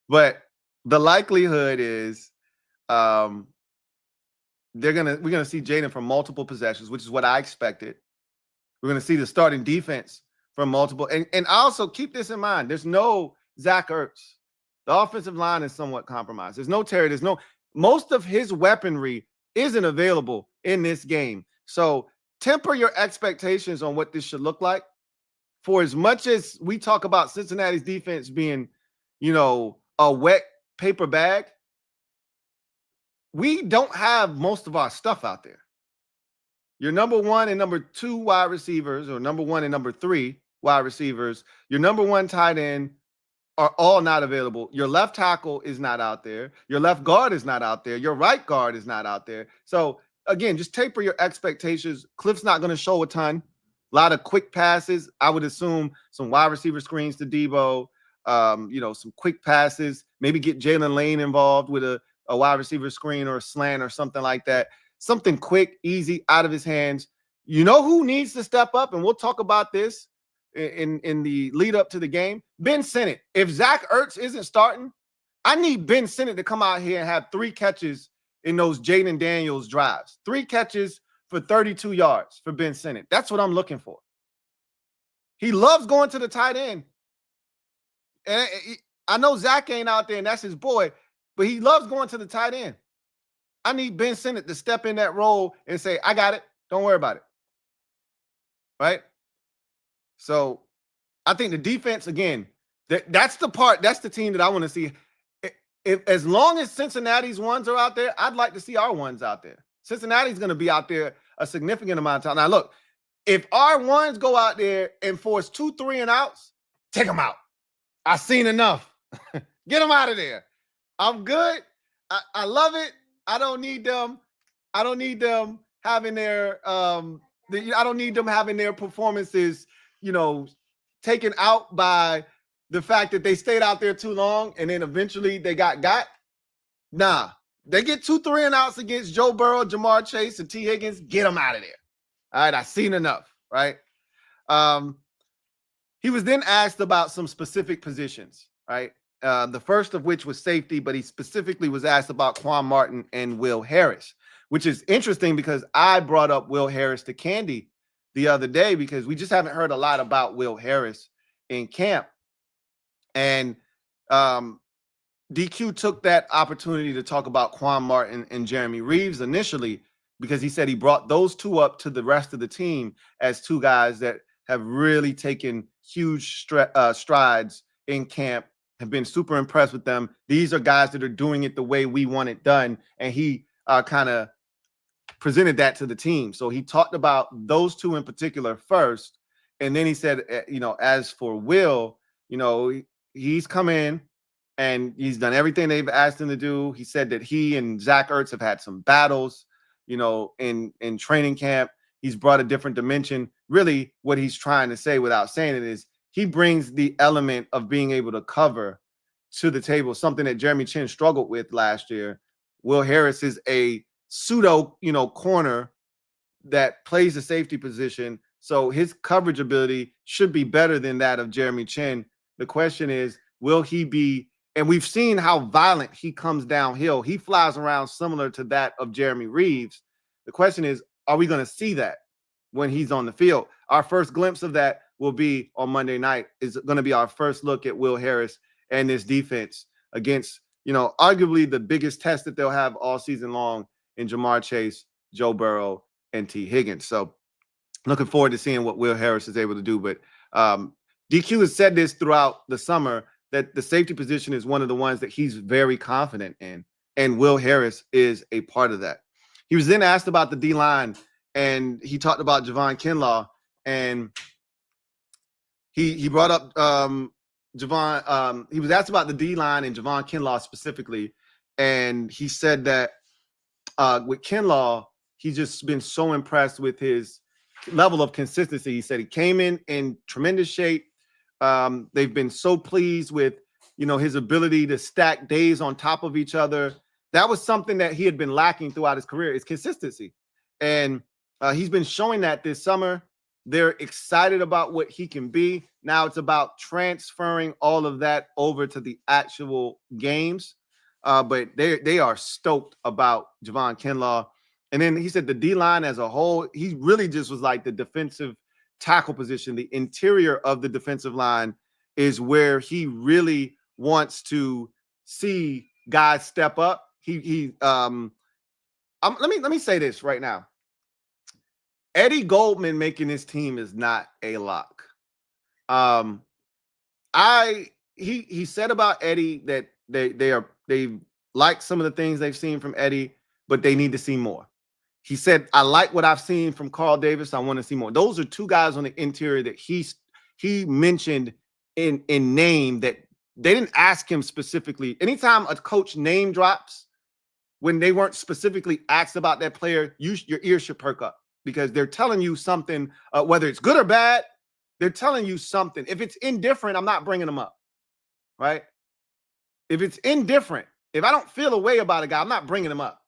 But the likelihood is we're gonna see Jaden from multiple possessions, which is what I expected. We're gonna see the starting defense from multiple, and also keep this in mind. There's no Zach Ertz. The offensive line is somewhat compromised. There's no Terry. Most of his weaponry isn't available in this game. So temper your expectations on what this should look like. For as much as we talk about Cincinnati's defense being, a wet paper bag, we don't have most of our stuff out there. Your number 1 and number 2 wide receivers, or number 1 and number 3 wide receivers, your number 1 tight end are all not available. Your left tackle is not out there. Your left guard is not out there. Your right guard is not out there. So again, just taper your expectations. Cliff's not going to show a ton. A lot of quick passes. I would assume some wide receiver screens to Debo, some quick passes, maybe get Jalen Lane involved with a wide receiver screen or a slant or something like that. Something quick, easy, out of his hands. You know who needs to step up? And we'll talk about this in the lead up to the game. Ben Sinnott. If Zach Ertz isn't starting, I need Ben Sinnott to come out here and have 3 catches in those Jaden Daniels drives. 3 catches for 32 yards for Ben Sinnott. That's what I'm looking for. He loves going to the tight end. And I know Zach ain't out there and that's his boy, but he loves going to the tight end. I need Ben Sinnott to step in that role and say, I got it. Don't worry about it. Right? So I think the defense, again, that's the team that I want to see. If as long as Cincinnati's ones are out there, I'd like to see our ones out there. Cincinnati's going to be out there a significant amount of time. Now, look, if our ones go out there and force 2 3 and outs, take them out. I've seen enough. Get them out of there. I'm good. I love it. I don't need them. I don't need them having their performances, taken out by the fact that they stayed out there too long and then eventually they got. Nah, they get 2 3 and outs against Joe Burrow, Jamar Chase, and T. Higgins. Get them out of there. All right, I've seen enough, right? He was then asked about some specific positions, right? The first of which was safety, but he specifically was asked about Quan Martin and Will Harris, which is interesting because I brought up Will Harris to Candy the other day because we just haven't heard a lot about Will Harris in camp. And DQ took that opportunity to talk about Quan Martin and Jeremy Reeves initially because he said he brought those 2 up to the rest of the team as 2 guys that have really taken huge strides in camp, have been super impressed with them. These are guys that are doing it the way we want it done. And he kind of presented that to the team. So he talked about those 2 in particular first. And then he said, as for Will, he's come in and he's done everything they've asked him to do. He said that he and Zach Ertz have had some battles, in training camp. He's brought a different dimension. Really, what he's trying to say without saying it is he brings the element of being able to cover to the table, something that Jeremy Chin struggled with last year. Will Harris is a pseudo, corner that plays the safety position. So his coverage ability should be better than that of Jeremy Chin. The question is, will he be? And we've seen how violent he comes downhill. He flies around similar to that of Jeremy Reeves. The question is, are we going to see that when he's on the field? Our first glimpse of that will be on Monday night. Is going to be our first look at Will Harris and this defense against, arguably the biggest test that they'll have all season long in Jamar Chase, Joe Burrow, and T. Higgins. So looking forward to seeing what Will Harris is able to do. But DQ has said this throughout the summer, that the safety position is one of the ones that he's very confident in, and Will Harris is a part of that. He was then asked about the D-line, and he talked about Javon Kinlaw, and he brought up Javon. He was asked about the D-line and Javon Kinlaw specifically, and he said that with Kinlaw, he's just been so impressed with his level of consistency. He said he came in tremendous shape. They've been so pleased with, his ability to stack days on top of each other. That was something that he had been lacking throughout his career, is consistency. And he's been showing that this summer. They're excited about what he can be. Now it's about transferring all of that over to the actual games. But they are stoked about Javon Kinlaw. And then he said the D-line as a whole, he really just was like the defensive tackle position. The interior of the defensive line is where he really wants to see guys step up. Let me say this right now. Eddie Goldman making his team is not a lock. He said about Eddie that they like some of the things they've seen from Eddie, but they need to see more. He said, I like what I've seen from Carl Davis. I want to see more. Those are two guys on the interior that he mentioned in name, that they didn't ask him specifically. Anytime a coach name drops, when they weren't specifically asked about that player, your ears should perk up, because they're telling you something, whether it's good or bad, they're telling you something. If it's indifferent, I'm not bringing them up, right? If it's indifferent, if I don't feel a way about a guy, I'm not bringing him up.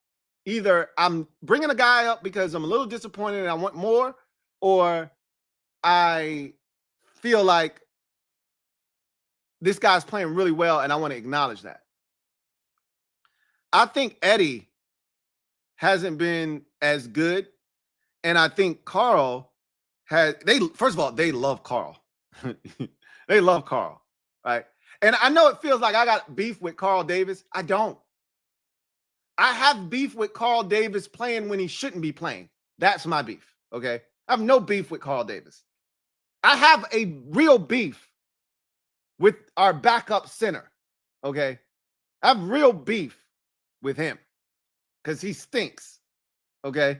Either I'm bringing a guy up because I'm a little disappointed and I want more, or I feel like this guy's playing really well and I want to acknowledge that. I think Eddie hasn't been as good, and I think Carl first of all, they love Carl. They love Carl, right? And I know it feels like I got beef with Carl Davis. I don't. I have beef with Carl Davis playing when he shouldn't be playing. That's my beef, okay? I have no beef with Carl Davis. I have a real beef with our backup center, okay? I have real beef with him because he stinks, okay?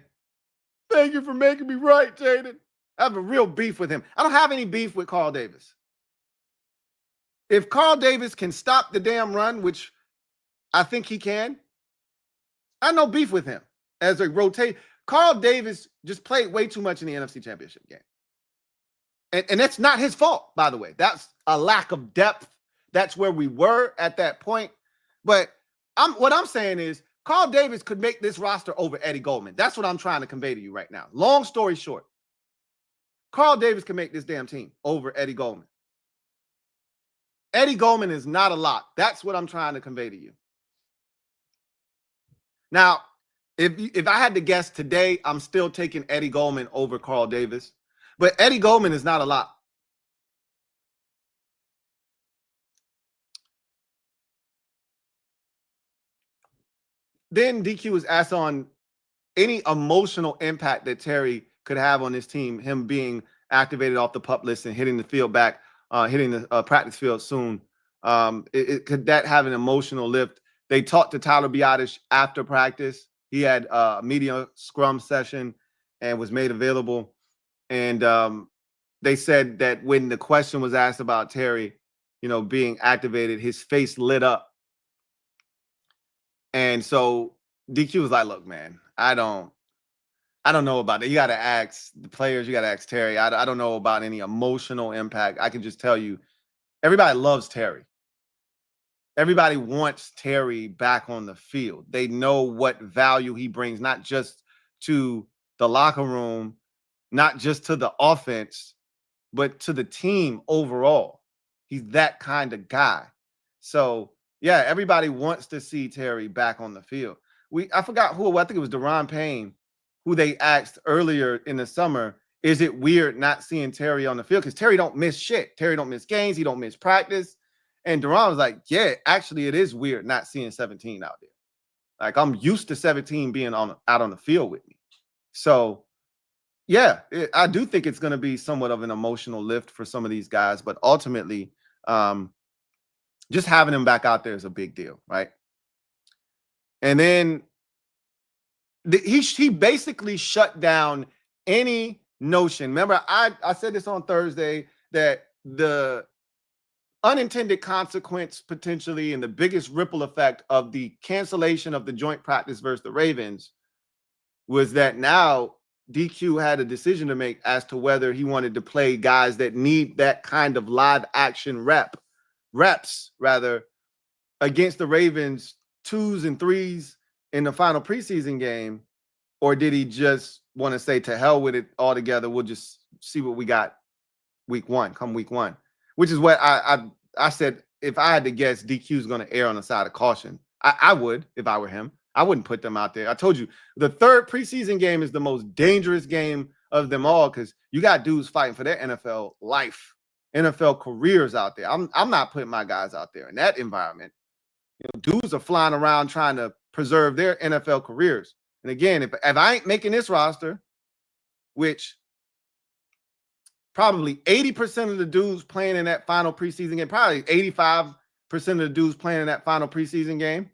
Thank you for making me right, Jaden. I have a real beef with him. I don't have any beef with Carl Davis. If Carl Davis can stop the damn run, which I think he can, I have no beef with him as a rotate. Carl Davis just played way too much in the NFC Championship game. And that's not his fault, by the way. That's a lack of depth. That's where we were at that point. But what I'm saying is Carl Davis could make this roster over Eddie Goldman. That's what I'm trying to convey to you right now. Long story short, Carl Davis can make this damn team over Eddie Goldman. Eddie Goldman is not a lock. That's what I'm trying to convey to you. Now, if I had to guess today, I'm still taking Eddie Goldman over Carl Davis. But Eddie Goldman is not a lock. Then DQ was asked on any emotional impact that Terry could have on his team, him being activated off the PUP list and hitting the field back, hitting the practice field soon. Could that have an emotional lift? They talked to Tyler Biadasz after practice. He had a media scrum session and was made available. And they said that when the question was asked about Terry, being activated, his face lit up. And so DQ was like, look, man, I don't know about it. You got to ask the players. You got to ask Terry. I don't know about any emotional impact. I can just tell you, everybody loves Terry. Everybody wants Terry back on the field. They know what value he brings, not just to the locker room, not just to the offense, but to the team overall. He's that kind of guy. So yeah, everybody wants to see Terry back on the field. I forgot who, I think it was Deron Payne, who they asked earlier in the summer, is it weird not seeing Terry on the field? Because Terry don't miss shit. Terry don't miss games. He don't miss practice. And Deron was like, yeah, actually, it is weird not seeing 17 out there. Like, I'm used to 17 being out on the field with me. So, yeah, I do think it's going to be somewhat of an emotional lift for some of these guys. But ultimately, just having him back out there is a big deal, right? And then he basically shut down any notion. Remember, I said this on Thursday, that the unintended consequence potentially and the biggest ripple effect of the cancellation of the joint practice versus the Ravens was that now DQ had a decision to make as to whether he wanted to play guys that need that kind of live action reps against the Ravens 2s and 3s in the final preseason game, or did he just want to say to hell with it altogether? We'll just see what we got week one, which is what I said. If I had to guess, DQ is going to err on the side of caution. I would, if I were him. I wouldn't put them out there. I told you, the third preseason game is the most dangerous game of them all, because you got dudes fighting for their NFL life, NFL careers out there. I'm not putting my guys out there in that environment. Dudes are flying around trying to preserve their NFL careers. And again, if I ain't making this roster, which probably 80% of the dudes playing in that final preseason game, probably 85% of the dudes playing in that final preseason game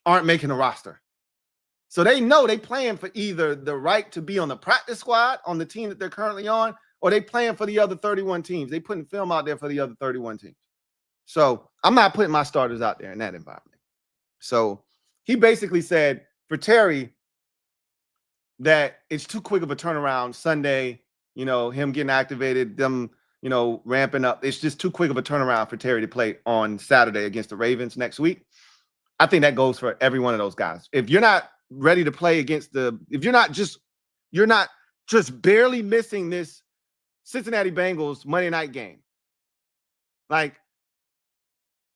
aren't making a roster. So they know they playing for either the right to be on the practice squad on the team that they're currently on, or they playing for the other 31 teams. They putting film out there for the other 31 teams. So I'm not putting my starters out there in that environment. So he basically said for Terry that it's too quick of a turnaround Sunday, him getting activated, them, ramping up. It's just too quick of a turnaround for Terry to play on Saturday against the Ravens next week. I think that goes for every one of those guys. If you're not ready to play if you're not just barely missing this Cincinnati Bengals Monday night game. Like,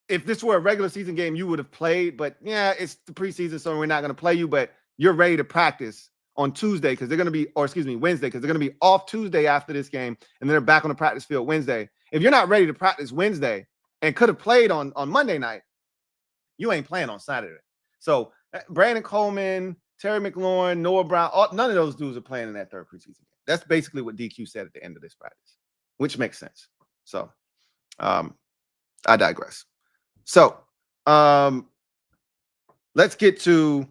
if this were a regular season game, you would have played, but yeah, it's the preseason, so we're not going to play you, but you're ready to practice on Tuesday because they're going to be, Wednesday, because they're going to be off Tuesday after this game, and then they're back on the practice field Wednesday. If you're not ready to practice Wednesday and could have played on Monday night, you ain't playing on Saturday. So Brandon Coleman, Terry McLaurin, Noah Brown, none of those dudes are playing in that third preseason game. That's basically what DQ said at the end of this practice, which makes sense. So I digress. So let's get to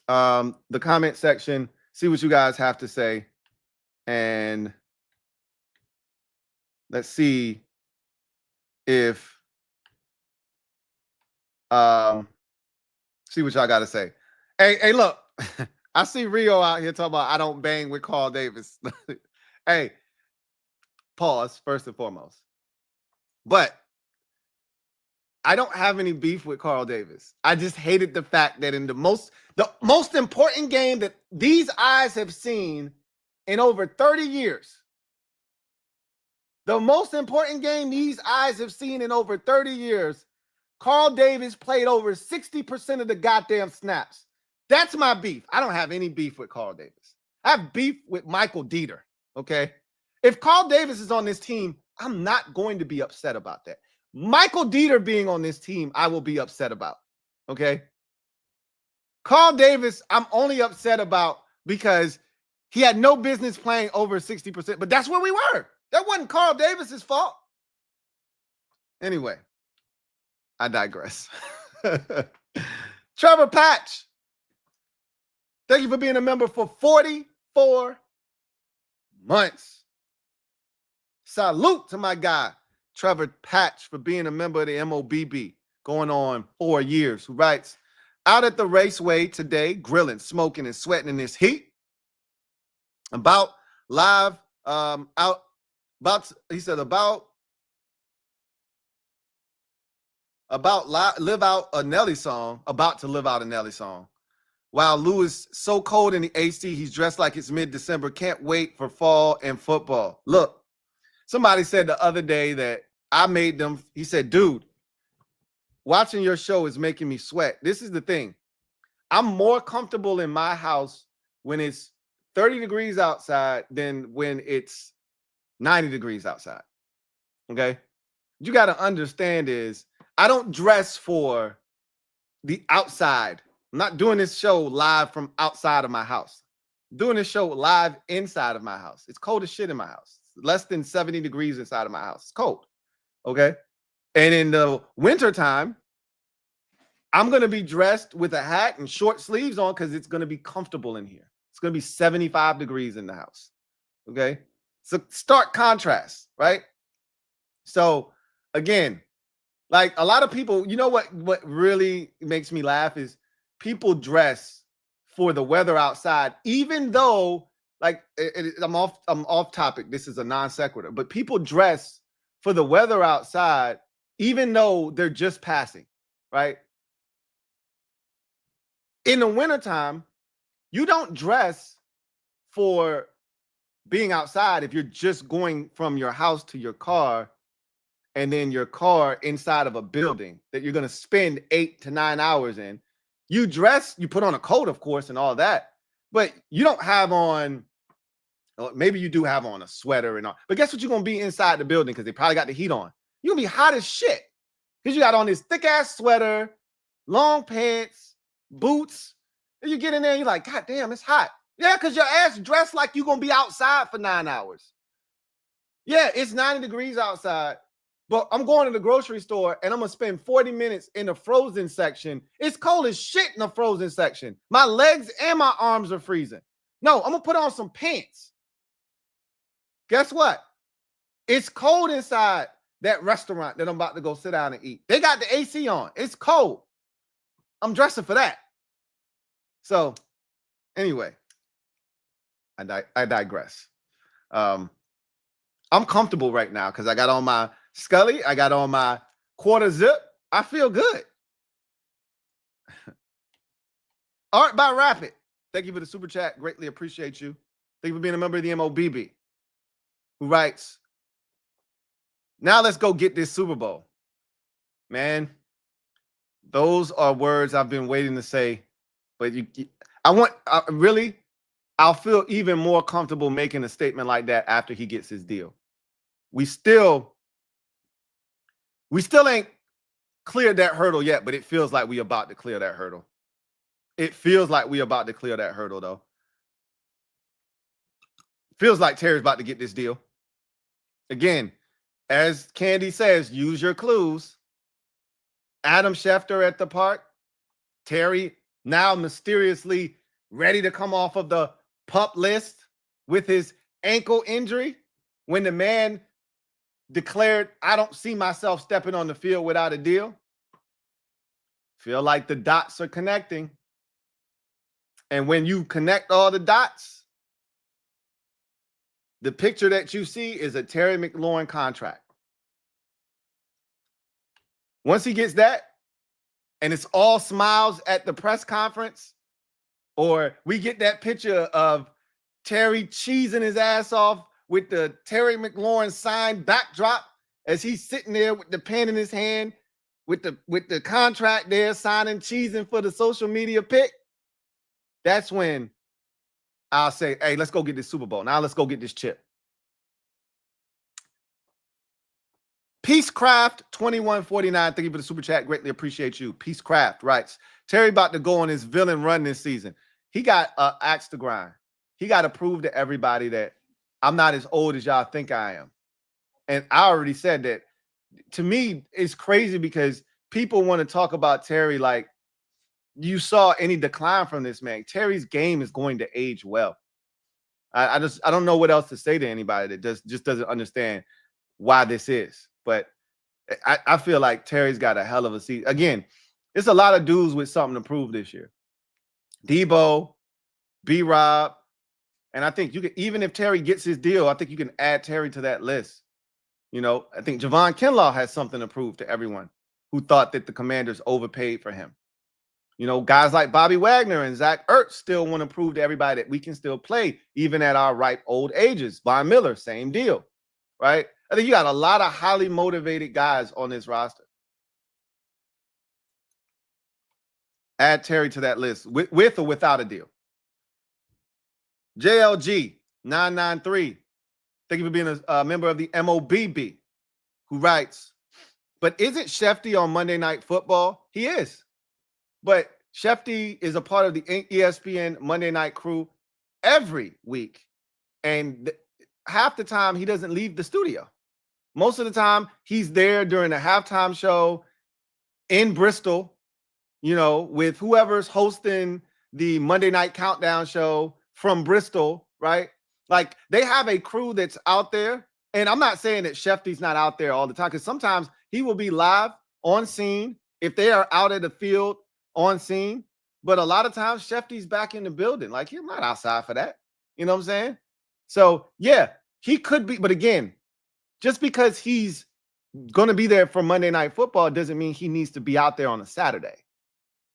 the comment section, see what you guys have to say, and let's see if see what y'all got to say. Hey, look, I see Rio out here talking about I don't bang with Carl Davis. Hey, pause first and foremost. But I don't have any beef with Carl Davis. I just hated the fact that in the most important game that these eyes have seen in over 30 years, the most important game these eyes have seen in over 30 years, Carl Davis played over 60% of the goddamn snaps. That's my beef. I don't have any beef with Carl Davis. I have beef with Michael Dieter, okay? If Carl Davis is on this team, I'm not going to be upset about that. Michael Dieter being on this team, I will be upset about, okay? Carl Davis, I'm only upset about because he had no business playing over 60%, but that's where we were. That wasn't Carl Davis's fault. Anyway, I digress. Trevor Patch, thank you for being a member for 44 months. Salute to my guy, Trevor Patch, for being a member of the MOBB, going on 4 years, who writes, out at the raceway today, grilling, smoking, and sweating in this heat. About live, he said, live out a Nelly song, about to live out a Nelly song. Wow, Louie is so cold in the AC, he's dressed like it's mid-December. Can't wait for fall and football. Look, somebody said the other day that I made them. He said, dude, watching your show is making me sweat. This is the thing. I'm more comfortable in my house when it's 30 degrees outside than when it's 90 degrees outside. Okay. You got to understand is I don't dress for the outside. I'm not doing this show live from outside of my house. I'm doing this show live inside of my house. It's cold as shit in my house. It's less than 70 degrees inside of my house. It's cold. Okay. And in the wintertime, I'm going to be dressed with a hat and short sleeves on because it's going to be comfortable in here. It's going to be 75 degrees in the house. Okay. So stark contrast, right? So again, like a lot of people, you know what really makes me laugh is people dress for the weather outside, even though like I'm off topic. This is a non sequitur, but people dress for the weather outside, even though they're just passing, right? In the wintertime, you don't dress for being outside if you're just going from your house to your car and then your car inside of a building that you're going to spend 8 to 9 hours in. You dress, you put on a coat, of course, and all that, but you don't have on, maybe you do have on a sweater and all, but guess what you're going to be inside the building because they probably got the heat on. You're going to be hot as shit because you got on this thick-ass sweater, long pants, boots, and you get in there and you're like, God damn, it's hot. Yeah, because your ass dressed like you're going to be outside for 9 hours. Yeah, it's 90 degrees outside, but I'm going to the grocery store and I'm going to spend 40 minutes in the frozen section. It's cold as shit in the frozen section. My legs and my arms are freezing. No, I'm going to put on some pants. Guess what? It's cold inside that restaurant that I'm about to go sit down and eat. They got the AC on. It's cold. I'm dressing for that. So anyway, I digress. I'm comfortable right now because I got on my Scully. I got on my quarter zip. I feel good. Art by Rapid. Thank you for the super chat. Greatly appreciate you. Thank you for being a member of the MOBB. Who writes, now let's go get this Super Bowl. Man, those are words I've been waiting to say. But I'll feel even more comfortable making a statement like that after he gets his deal. We still ain't cleared that hurdle yet, but it feels like we about to clear that hurdle. It feels like we about to clear that hurdle, though. Feels like Terry's about to get this deal. Again, as Candy says, use your clues. Adam Schefter at the park. Terry now mysteriously ready to come off of the PUP list with his ankle injury when the man declared, I don't see myself stepping on the field without a deal. Feel like the dots are connecting. And when you connect all the dots, the picture that you see is a Terry McLaurin contract. Once he gets that, and it's all smiles at the press conference, or we get that picture of Terry cheesing his ass off with the Terry McLaurin signed backdrop as he's sitting there with the pen in his hand, with the contract there, signing, cheesing for the social media pic. That's when I'll say, hey, let's go get this Super Bowl. Now let's go get this chip. Peacecraft 2149, thank you for the super chat. Greatly appreciate you. Peacecraft writes, Terry about to go on his villain run this season. He got axe to grind. He got to prove to everybody that I'm not as old as y'all think I am. And I already said that. To me, it's crazy because people want to talk about Terry like you saw any decline from this man. Terry's game is going to age well. I don't know what else to say to anybody that just doesn't understand why this is. But I feel like Terry's got a hell of a season. Again, it's a lot of dudes with something to prove this year. Debo, B-Rob, and I think you can, even if Terry gets his deal, I think you can add Terry to that list. You know, I think Javon Kinlaw has something to prove to everyone who thought that the Commanders overpaid for him. You know, guys like Bobby Wagner and Zach Ertz still want to prove to everybody that we can still play even at our ripe old ages. Von Miller, same deal, right? I think you got a lot of highly motivated guys on this roster. Add Terry to that list with or without a deal. JLG 993. Thank you for being a member of the MOBB, who writes, but isn't Schefty on Monday Night Football? He is. But Schefty is a part of the ESPN Monday Night crew every week. And half the time, he doesn't leave the studio. Most of the time, he's there during the halftime show in Bristol, you know, with whoever's hosting the Monday Night Countdown show from Bristol, right? Like, they have a crew that's out there. And I'm not saying that Schefty's not out there all the time, because sometimes he will be live on scene if they are out at the field on scene. But a lot of times, Schefty's back in the building. Like, he's not outside for that. You know what I'm saying? So, yeah, he could be. But again, just because he's going to be there for Monday Night Football doesn't mean he needs to be out there on a Saturday.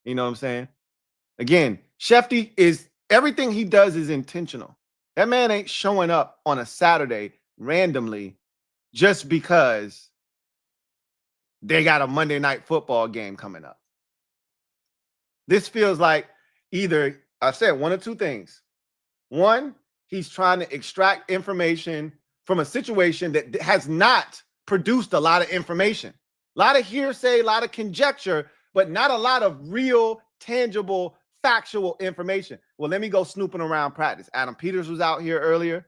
You know what I'm saying? Again, Schefty is, everything he does is intentional. That man ain't showing up on a Saturday randomly just because they got a Monday Night Football game coming up. This feels like either, I said one or two things. One, he's trying to extract information from a situation that has not produced a lot of information. A lot of hearsay, a lot of conjecture, but not a lot of real, tangible, factual information. Well, let me go snooping around practice. Adam Peters was out here earlier.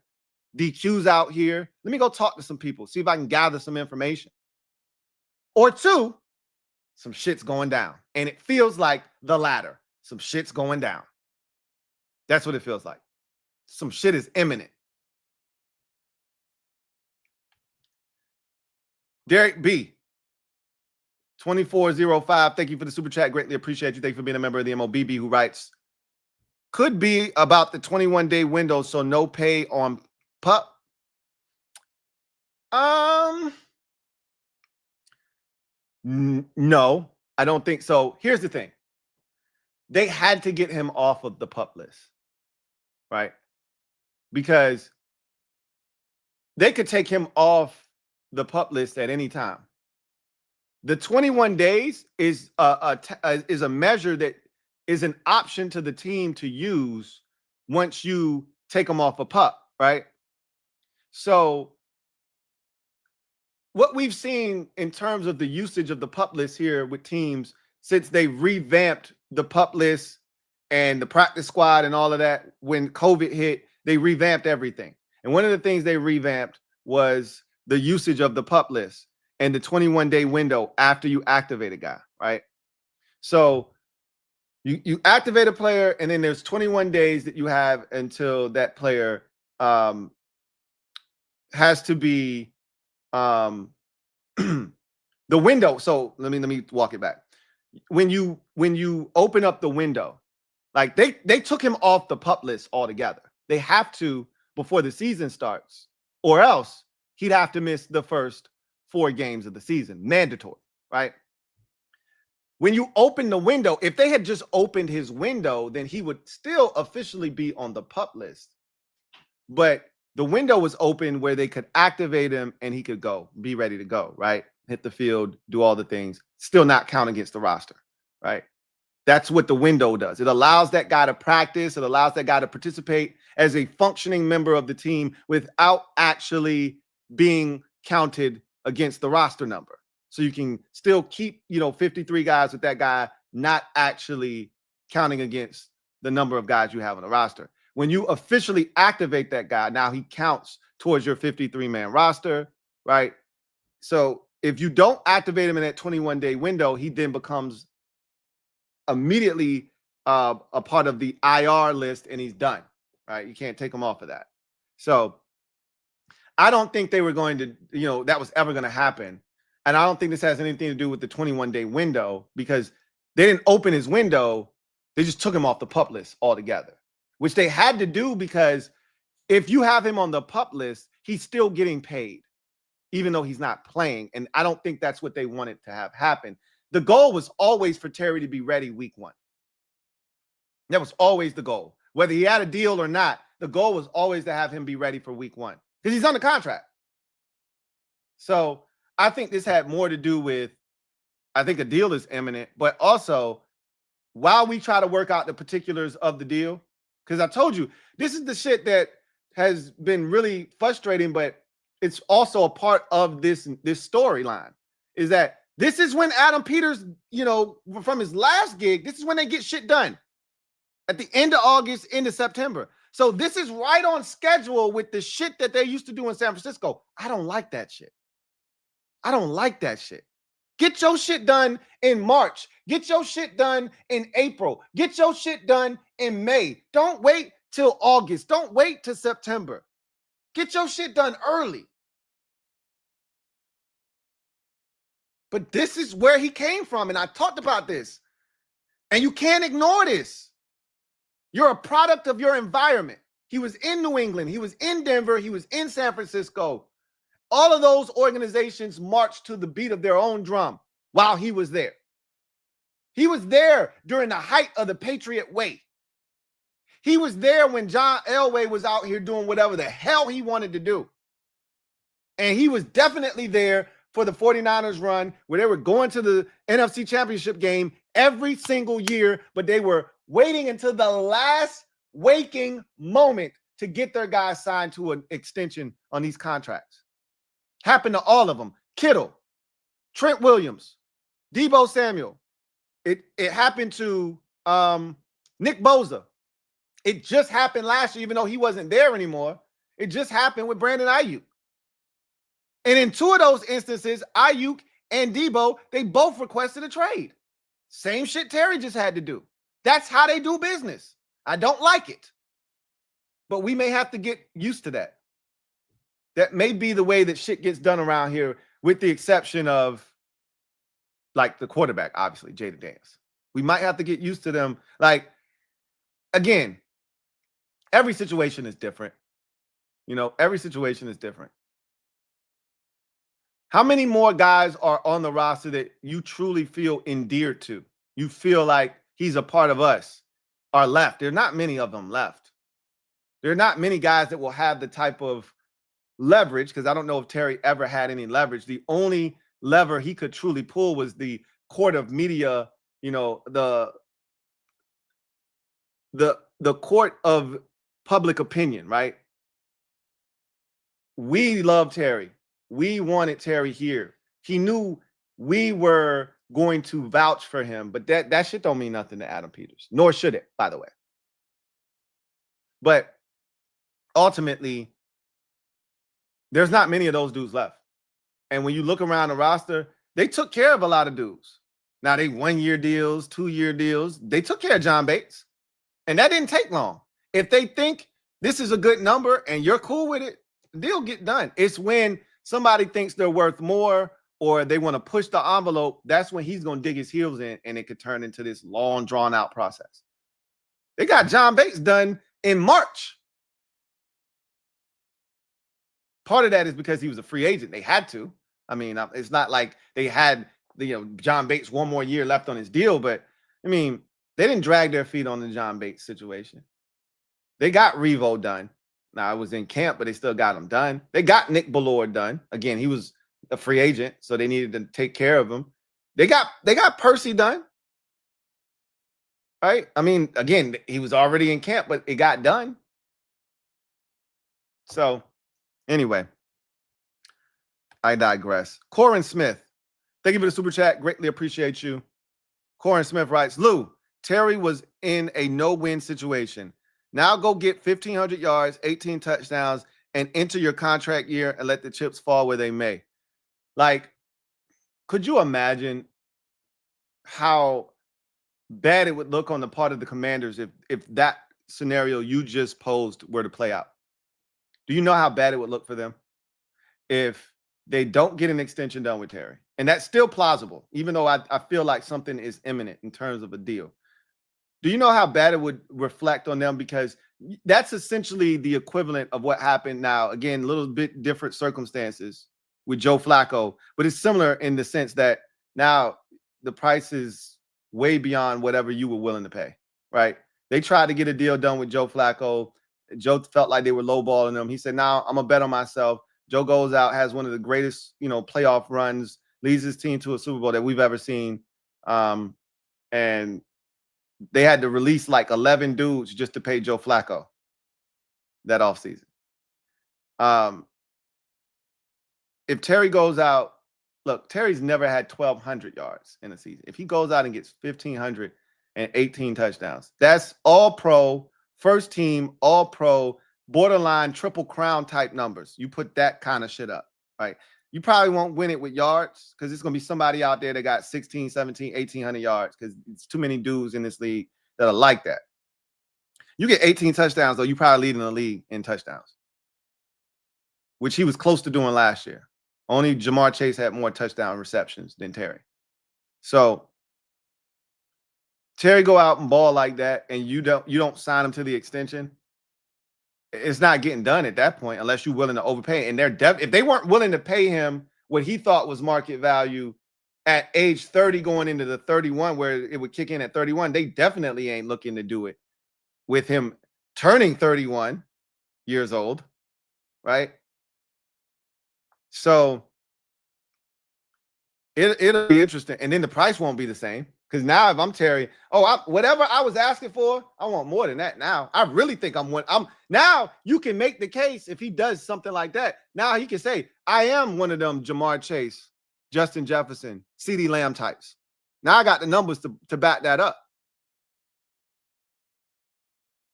DQ's out here. Let me go talk to some people, see if I can gather some information. Or two, some shit's going down. And it feels like the latter. Some shit's going down. That's what it feels like. Some shit is imminent. Derek B. 2405. Thank you for the super chat. Greatly appreciate you. Thank you for being a member of the MOBB, who writes, could be about the 21-day window, so no pay on PUP. No, I don't think so. Here's the thing. They had to get him off of the PUP list, right? Because they could take him off the PUP list at any time. The 21 days is a measure that is an option to the team to use once you take them off a PUP, right? So what we've seen in terms of the usage of the PUP list here with teams since they revamped the PUP list and the practice squad and all of that, when COVID hit, they revamped everything. And one of the things they revamped was the usage of the PUP list and the 21-day window after you activate a guy, right? So you activate a player, and then there's 21 days that you have until that player has to be the window. So let me walk it back. When you open up the window, like they took him off the PUP list altogether. They have to before the season starts, or else he'd have to miss the first 4 games of the season, mandatory, right? When you open the window, if they had just opened his window, then he would still officially be on the PUP list. But the window was open where they could activate him and he could go, be ready to go, right? Hit the field, do all the things, still not count against the roster, right? That's what the window does. It allows that guy to practice. It allows that guy to participate as a functioning member of the team without actually being counted against the roster number. So you can still keep, 53 guys with that guy not actually counting against the number of guys you have on the roster. When you officially activate that guy, now he counts towards your 53-man roster, right? So if you don't activate him in that 21-day window, he then becomes immediately a part of the IR list, and he's done, right? You can't take him off of that. So I don't think they were going to, that was ever going to happen. And I don't think this has anything to do with the 21-day window, because they didn't open his window. They just took him off the PUP list altogether, which they had to do because if you have him on the PUP list, he's still getting paid, even though he's not playing. And I don't think that's what they wanted to have happen. The goal was always for Terry to be ready week 1. That was always the goal. Whether he had a deal or not, the goal was always to have him be ready for week 1 because he's under contract. So I think this had more to do with, I think a deal is imminent, but also while we try to work out the particulars of the deal, because I told you, this is the shit that has been really frustrating, but it's also a part of this storyline, is that this is when Adam Peters, you know, from his last gig, this is when they get shit done. At the end of August, into September. So this is right on schedule with the shit that they used to do in San Francisco. I don't like that shit. I don't like that shit. Get your shit done in March. Get your shit done in April. Get your shit done in May. Don't wait till August. Don't wait till September. Get your shit done early. But this is where he came from, and I talked about this. And you can't ignore this. You're a product of your environment. He was in New England. He was in Denver. He was in San Francisco. All of those organizations marched to the beat of their own drum while he was there. He was there during the height of the Patriot Way. He was there when John Elway was out here doing whatever the hell he wanted to do. And he was definitely there for the 49ers run where they were going to the NFC Championship game every single year, but they were waiting until the last waking moment to get their guys signed to an extension on these contracts. Happened to all of them. Kittle, Trent Williams, Deebo Samuel. It happened to Nick Bosa. It just happened last year, even though he wasn't there anymore. It just happened with Brandon Ayuk. And in two of those instances, Ayuk and Deebo, they both requested a trade. Same shit Terry just had to do. That's how they do business. I don't like it. But we may have to get used to that. That may be the way that shit gets done around here, with the exception of, like, the quarterback, obviously, Jada Daniels. We might have to get used to them. Like, again, every situation is different. You know, every situation is different. How many more guys are on the roster that you truly feel endeared to? You feel like he's a part of us, are left? There are not many of them left. There are not many guys that will have the type of leverage, because I don't know if Terry ever had any leverage. The only lever he could truly pull was the court of media, you know, the court of public opinion, right? We love Terry. We wanted Terry here. He knew we were going to vouch for him, but that shit don't mean nothing to Adam Peters, nor should it, by the way. But ultimately, there's not many of those dudes left. And when you look around the roster, they took care of a lot of dudes. Now, they 1-year deals, 2-year deals. They took care of John Bates. And that didn't take long. If they think this is a good number and you're cool with it, the deal get done. It's when somebody thinks they're worth more or they want to push the envelope, that's when he's going to dig his heels in, and it could turn into this long, drawn-out process. They got John Bates done in March. Part of that is because he was a free agent. They had to. I mean, it's not like they had, John Bates one more year left on his deal, but I mean, they didn't drag their feet on the John Bates situation. They got Revo done. Now, I was in camp, but they still got him done. They got Nick Ballore done. Again, he was a free agent, so they needed to take care of him. They got Percy done. Right? I mean, again, he was already in camp, but it got done. So, anyway, I digress. Corin Smith, thank you for the super chat. Greatly appreciate you. Corin Smith writes, Lou, Terry was in a no-win situation. Now go get 1,500 yards, 18 touchdowns, and enter your contract year and let the chips fall where they may. Like, could you imagine how bad it would look on the part of the Commanders if that scenario you just posed were to play out? Do you know how bad it would look for them if they don't get an extension done with Terry? And that's still plausible, even though I feel like something is imminent in terms of a deal. Do you know how bad it would reflect on them? Because that's essentially the equivalent of what happened now. Again, a little bit different circumstances with Joe Flacco, but it's similar in the sense that now the price is way beyond whatever you were willing to pay, right? They tried to get a deal done with Joe Flacco. Joe felt like they were lowballing him. He said, "Now I'm going to bet on myself." Joe goes out, has one of the greatest, playoff runs, leads his team to a Super Bowl that we've ever seen. And they had to release like 11 dudes just to pay Joe Flacco that offseason. If Terry goes out, look, Terry's never had 1,200 yards in a season. If he goes out and gets 1,500 and 18 touchdowns, that's all pro, first team, all pro, borderline triple crown type numbers. You put that kind of shit up, right? You probably won't win it with yards because it's going to be somebody out there that got 16, 17, 1,800 yards because it's too many dudes in this league that are like that. You get 18 touchdowns, though, you probably leading the league in touchdowns, which he was close to doing last year. Only Jamar Chase had more touchdown receptions than Terry. So Terry go out and ball like that, and you don't sign him to the extension. It's not getting done at that point unless you're willing to overpay. And if they weren't willing to pay him what he thought was market value at age 30 going into the 31, where it would kick in at 31, they definitely ain't looking to do it with him turning 31 years old, right? So it'll be interesting. And then the price won't be the same. Because now if I'm Terry, whatever I was asking for, I want more than that now. I really think now you can make the case if he does something like that. Now he can say, I am one of them Jamar Chase, Justin Jefferson, CeeDee Lamb types. Now I got the numbers to back that up.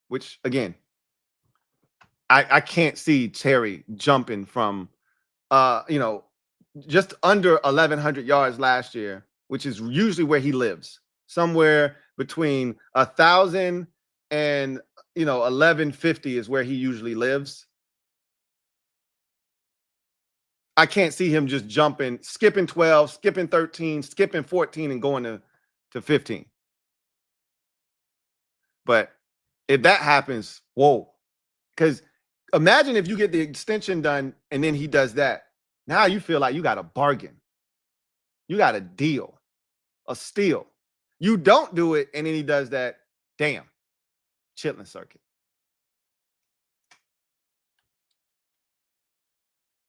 Which, again, I can't see Terry jumping from, just under 1,100 yards last year, which is usually where he lives, somewhere between 1,000 and 1,150 is where he usually lives. I can't see him just jumping, skipping 12, skipping 13, skipping 14, and going to 15. But if that happens, whoa. Because imagine if you get the extension done and then he does that. Now you feel like you got a bargain. You got a deal, a steal. You don't do it, and then he does that. Damn. Chitlin circuit.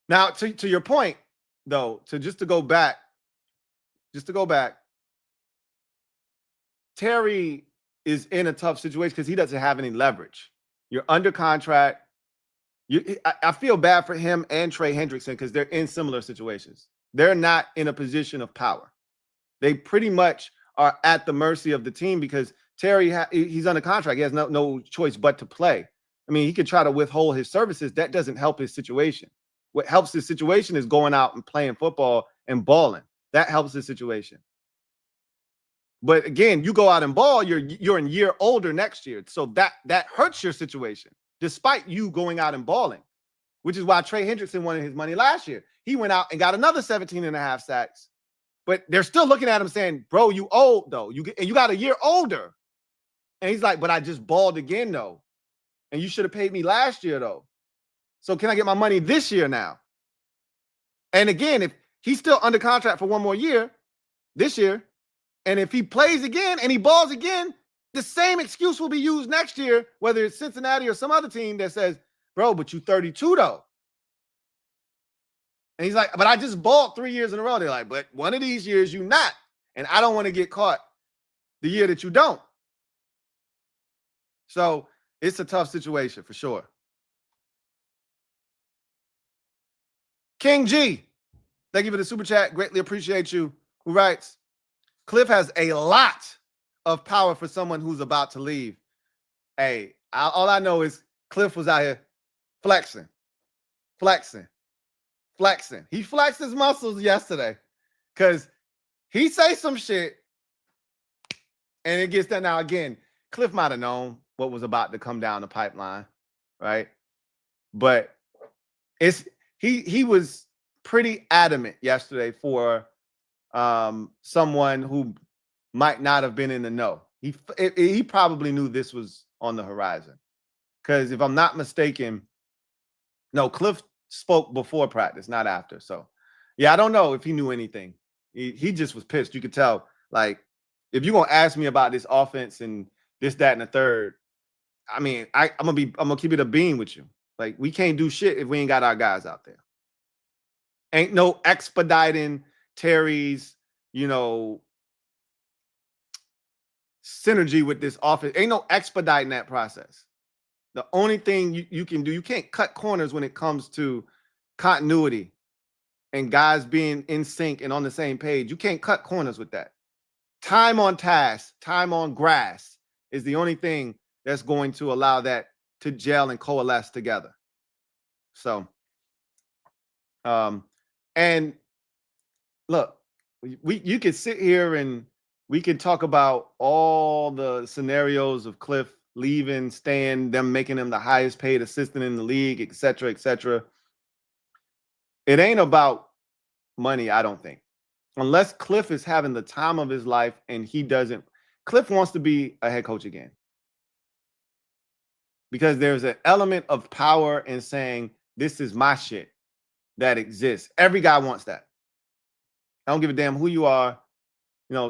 Now, to your point, though, just to go back, Terry is in a tough situation because he doesn't have any leverage. You're under contract. I feel bad for him and Trey Hendrickson because they're in similar situations. They're not in a position of power. They pretty much are at the mercy of the team because Terry, he's under contract. He has no choice but to play. I mean, he could try to withhold his services. That doesn't help his situation. What helps his situation is going out and playing football and balling. That helps his situation. But again, you go out and ball, you're a year older next year. So that hurts your situation, despite you going out and balling, which is why Trey Hendrickson wanted his money last year. He went out and got another 17.5 sacks. But they're still looking at him saying, bro, you old, though. You got a year older. And he's like, but I just balled again, though. And you should have paid me last year, though. So can I get my money this year now? And again, if he's still under contract for one more year, this year, and if he plays again and he balls again, the same excuse will be used next year, whether it's Cincinnati or some other team that says, bro, but you 32, though. And he's like, but I just balled 3 years in a row. They're like, but one of these years you not. And I don't want to get caught the year that you don't. So it's a tough situation for sure. King G, thank you for the super chat. Greatly appreciate you. Who writes, Cliff has a lot of power for someone who's about to leave. Hey, all I know is Cliff was out here flexing. He flexed his muscles yesterday because he say some shit and it gets done. Now, again, Cliff might have known what was about to come down the pipeline, right? But he was pretty adamant yesterday for someone who might not have been in the know. He probably knew this was on the horizon because if I'm not mistaken, no, Cliff spoke before practice, not after. So, yeah, I don't know if he knew anything. He just was pissed. You could tell, like, if you're gonna ask me about this offense and this, that, and the third, I mean, I'm gonna keep it a bean with you. Like, we can't do shit if we ain't got our guys out there. Ain't no expediting Terry's, synergy with this office. Ain't no expediting that process. The only thing you can do, you can't cut corners when it comes to continuity and guys being in sync and on the same page. You can't cut corners with that. Time on task, time on grass is the only thing that's going to allow that to gel and coalesce together. So, and look, you can sit here and we can talk about all the scenarios of Cliff leaving, staying, them making him the highest paid assistant in the league, et cetera, et cetera. It ain't about money, I don't think. Unless Cliff is having the time of his life and he doesn't. Cliff wants to be a head coach again. Because there's an element of power in saying, this is my shit that exists. Every guy wants that. I don't give a damn who you are.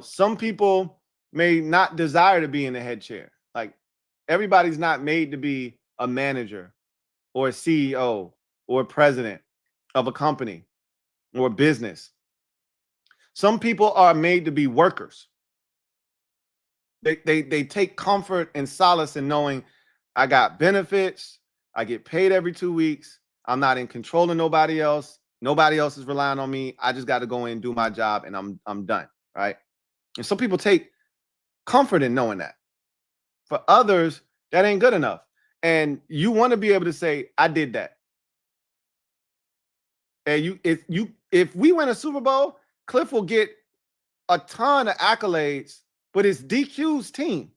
Some people may not desire to be in the head chair. Like, everybody's not made to be a manager or a CEO or a president of a company or a business. Some people are made to be workers. They take comfort and solace in knowing I got benefits, I get paid every 2 weeks, I'm not in control of nobody else. Nobody else is relying on me. I just got to go in and do my job and I'm done, right? And some people take comfort in knowing that. For others, that ain't good enough. And you want to be able to say, I did that. And if we win a Super Bowl, Cliff will get a ton of accolades, but it's DQ's team.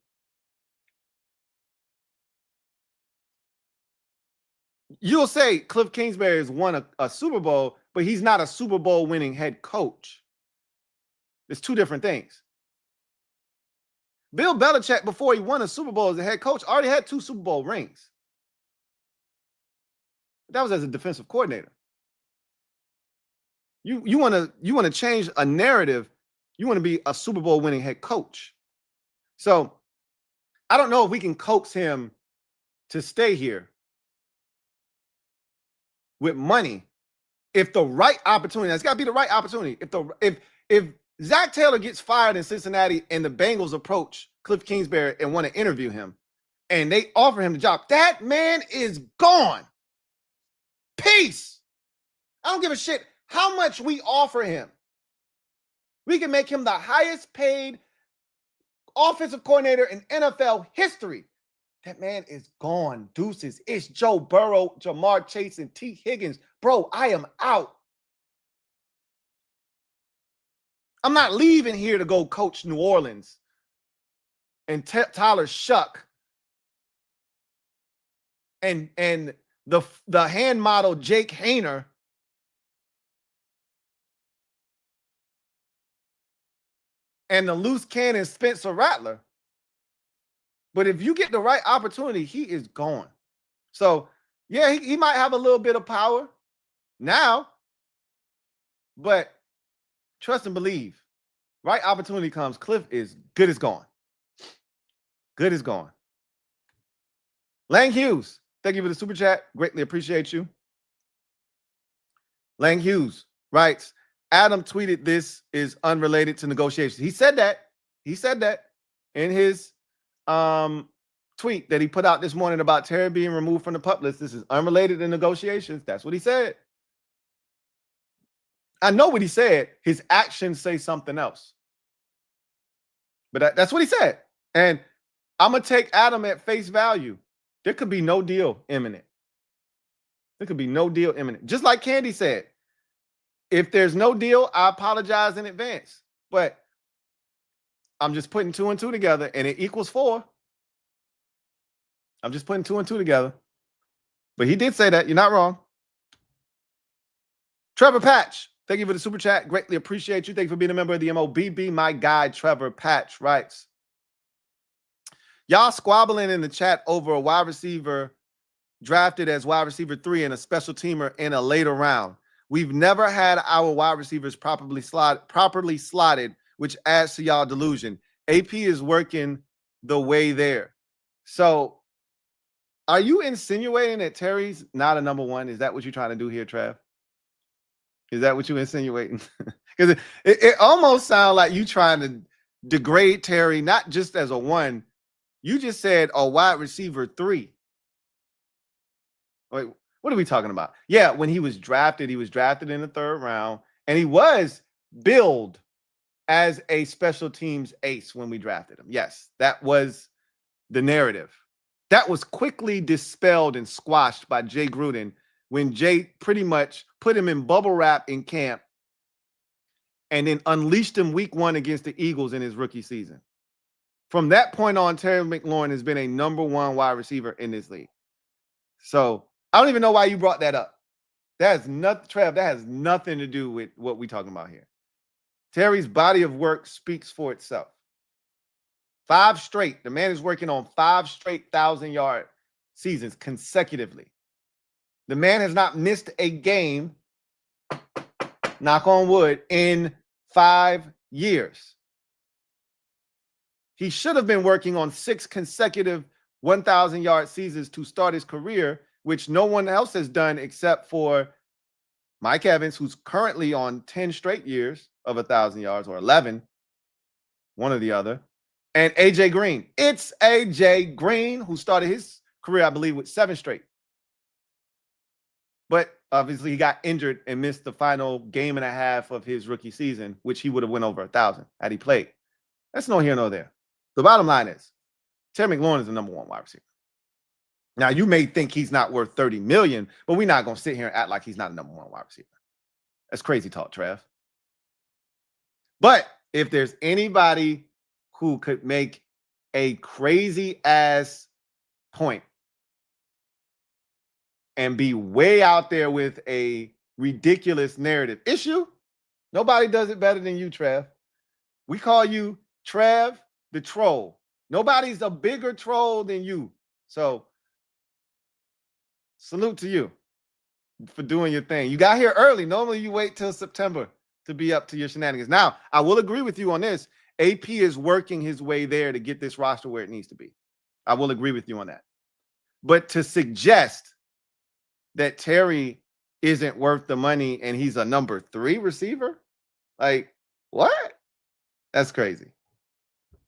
You'll say Cliff Kingsbury has won a Super Bowl, but he's not a Super Bowl winning head coach. It's two different things. Bill Belichick, before he won a Super Bowl as a head coach, already had 2 Super Bowl rings. That was as a defensive coordinator. You want to change a narrative. You want to be a Super Bowl winning head coach. So I don't know if we can coax him to stay here with money. If the right opportunity, it's got to be the right opportunity. If Zach Taylor gets fired in Cincinnati and the Bengals approach Cliff Kingsbury and want to interview him and they offer him the job, that man is gone. Peace. I don't give a shit how much we offer him. We can make him the highest paid offensive coordinator in NFL history. That man is gone. Deuces. It's Joe Burrow, Jamar Chase, and T. Higgins. Bro, I am out. I'm not leaving here to go coach New Orleans and Tyler Shuck and the hand model Jake Hayner and the loose cannon Spencer Rattler. But if you get the right opportunity, he is gone. So, yeah, he might have a little bit of power now, but trust and believe. Right opportunity comes. Cliff is good as gone. Good as gone. Lang Hughes, thank you for the super chat. Greatly appreciate you. Lang Hughes writes, Adam tweeted this is unrelated to negotiations. He said that. He said that in his tweet that he put out this morning about Terry being removed from the PUP list. This is unrelated to negotiations. That's what he said. I know what he said. His actions say something else. But that's what he said. And I'm going to take Adam at face value. There could be no deal imminent. There could be no deal imminent. Just like Candy said, if there's no deal, I apologize in advance. But I'm just putting 2 and 2 together, and it equals 4. I'm just putting 2 and 2 together. But he did say that. You're not wrong. Trevor Patch, thank you for the super chat. Greatly appreciate you. Thank you for being a member of the MOBB. My guy, Trevor Patch, writes, y'all squabbling in the chat over a wide receiver drafted as wide receiver 3 and a special teamer in a later round. We've never had our wide receivers properly slotted, which adds to y'all delusion. AP is working the way there. So are you insinuating that Terry's not a number 1? Is that what you're trying to do here, Trav? Is that what you insinuating? Because it almost sounds like you trying to degrade Terry, not just as a 1. You just said a wide receiver 3. Wait, what are we talking about? Yeah, when he was drafted in the 3rd round, and he was billed as a special teams ace when we drafted him. Yes, that was the narrative. That was quickly dispelled and squashed by Jay Gruden when Jay pretty much put him in bubble wrap in camp and then unleashed him week 1 against the Eagles in his rookie season. From that point on, Terry McLaurin has been a number 1 wide receiver in this league. So I don't even know why you brought that up. That has nothing, Trev, that has nothing to do with what we're talking about here. Terry's body of work speaks for itself. 5 straight. The man is working on 5 straight 1,000-yard seasons consecutively. The man has not missed a game, knock on wood, in 5 years. He should have been working on 6 consecutive 1,000-yard seasons to start his career, which no one else has done except for Mike Evans, who's currently on 10 straight years of 1,000 yards, or 11, one or the other, and AJ Green. It's AJ Green, who started his career, I believe, with 7 straight. But obviously he got injured and missed the final game and a half of his rookie season, which he would have went over 1,000 had he played. That's no here nor there. The bottom line is Terry McLaurin is the number 1 wide receiver. Now, you may think he's not worth $30 million, but we're not going to sit here and act like he's not a number 1 wide receiver. That's crazy talk, Trev. But if there's anybody who could make a crazy ass point and be way out there with a ridiculous narrative issue, nobody does it better than you, Trev. We call you Trev the Troll. Nobody's a bigger troll than you. So salute to you for doing your thing. You got here early. Normally you wait till September to be up to your shenanigans. Now, I will agree with you on this. AP is working his way there to get this roster where it needs to be. I will agree with you on that. But to suggest that Terry isn't worth the money and he's a number 3 receiver, like, what? That's crazy.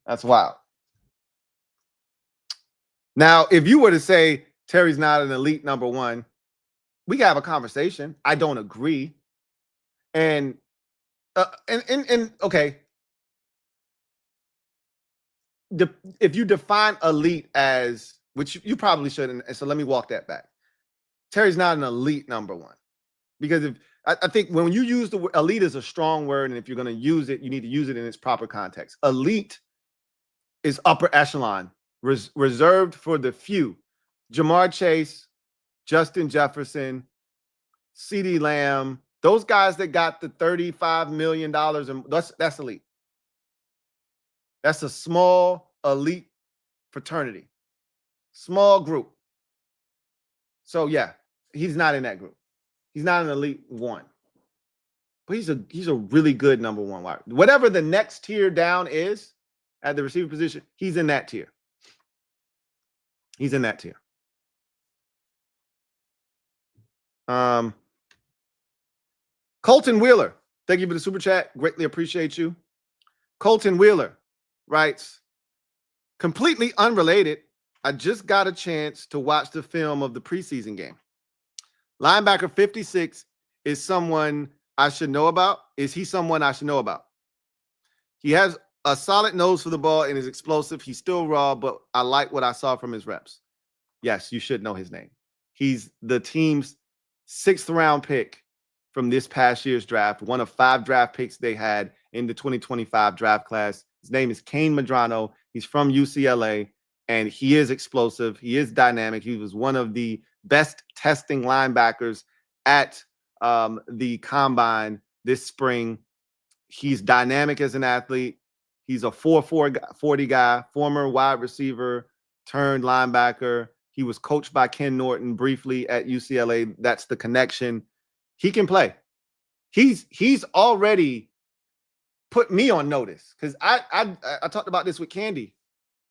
That's wild. Now, if you were to say Terry's not an elite number 1, we can have a conversation. I don't agree. And okay. If you define elite as, which you probably shouldn't, so let me walk that back. Terry's not an elite number 1. Because if I think when you use the word elite is a strong word, and if you're going to use it, you need to use it in its proper context. Elite is upper echelon, reserved for the few. Jamar Chase, Justin Jefferson, CeeDee Lamb, those guys that got the $35 million, and that's elite. That's a small elite fraternity, small group. So yeah, he's not in that group. He's not an elite 1, but he's a really good number 1 wide. Whatever the next tier down is at the receiver position, he's in that tier. He's in that tier. Colton Wheeler, thank you for the super chat. Greatly appreciate you. Colton Wheeler writes, completely unrelated, I just got a chance to watch the film of the preseason game. Linebacker 56 is someone I should know about. Is he someone I should know about? He has a solid nose for the ball and is explosive. He's still raw, but I like what I saw from his reps. Yes, you should know his name. He's the team's 6th round pick from this past year's draft, one of 5 draft picks they had in the 2025 draft class. His name is Kane Medrano. He's from UCLA, and he is explosive. He is dynamic. He was one of the best testing linebackers at the combine this spring. He's dynamic as an athlete. He's a 4.40 guy, former wide receiver turned linebacker. He was coached by Ken Norton briefly at UCLA. That's the connection. He can play. He's already put me on notice because I talked about this with Candy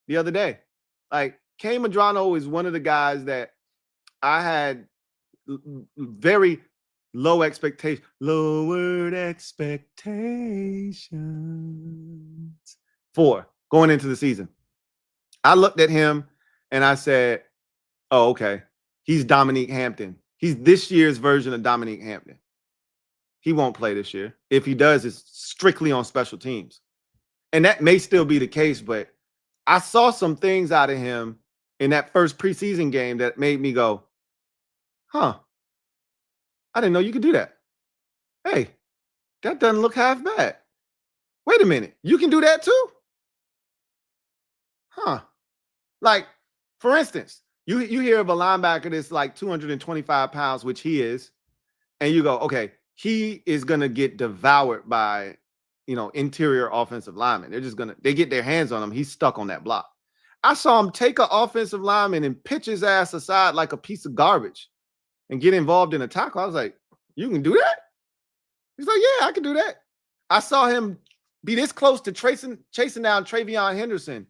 the other day. Like, Kane Medrano is one of the guys that I had very lowered expectations. 4 going into the season. I looked at him and I said, oh, okay. He's Dominique Hampton. He's this year's version of Dominique Hampton. He won't play this year. If he does, it's strictly on special teams. And that may still be the case, but I saw some things out of him in that first preseason game that made me go, huh, I didn't know you could do that. Hey, that doesn't look half bad. Wait a minute, you can do that too? Huh. Like, for instance, you hear of a linebacker that's like 225 pounds, which he is, and you go, okay, he is going to get devoured by, interior offensive linemen. They get their hands on him. He's stuck on that block. I saw him take an offensive lineman and pitch his ass aside like a piece of garbage and get involved in a tackle. I was like, you can do that? He's like, yeah, I can do that. I saw him be this close to chasing down Travion Henderson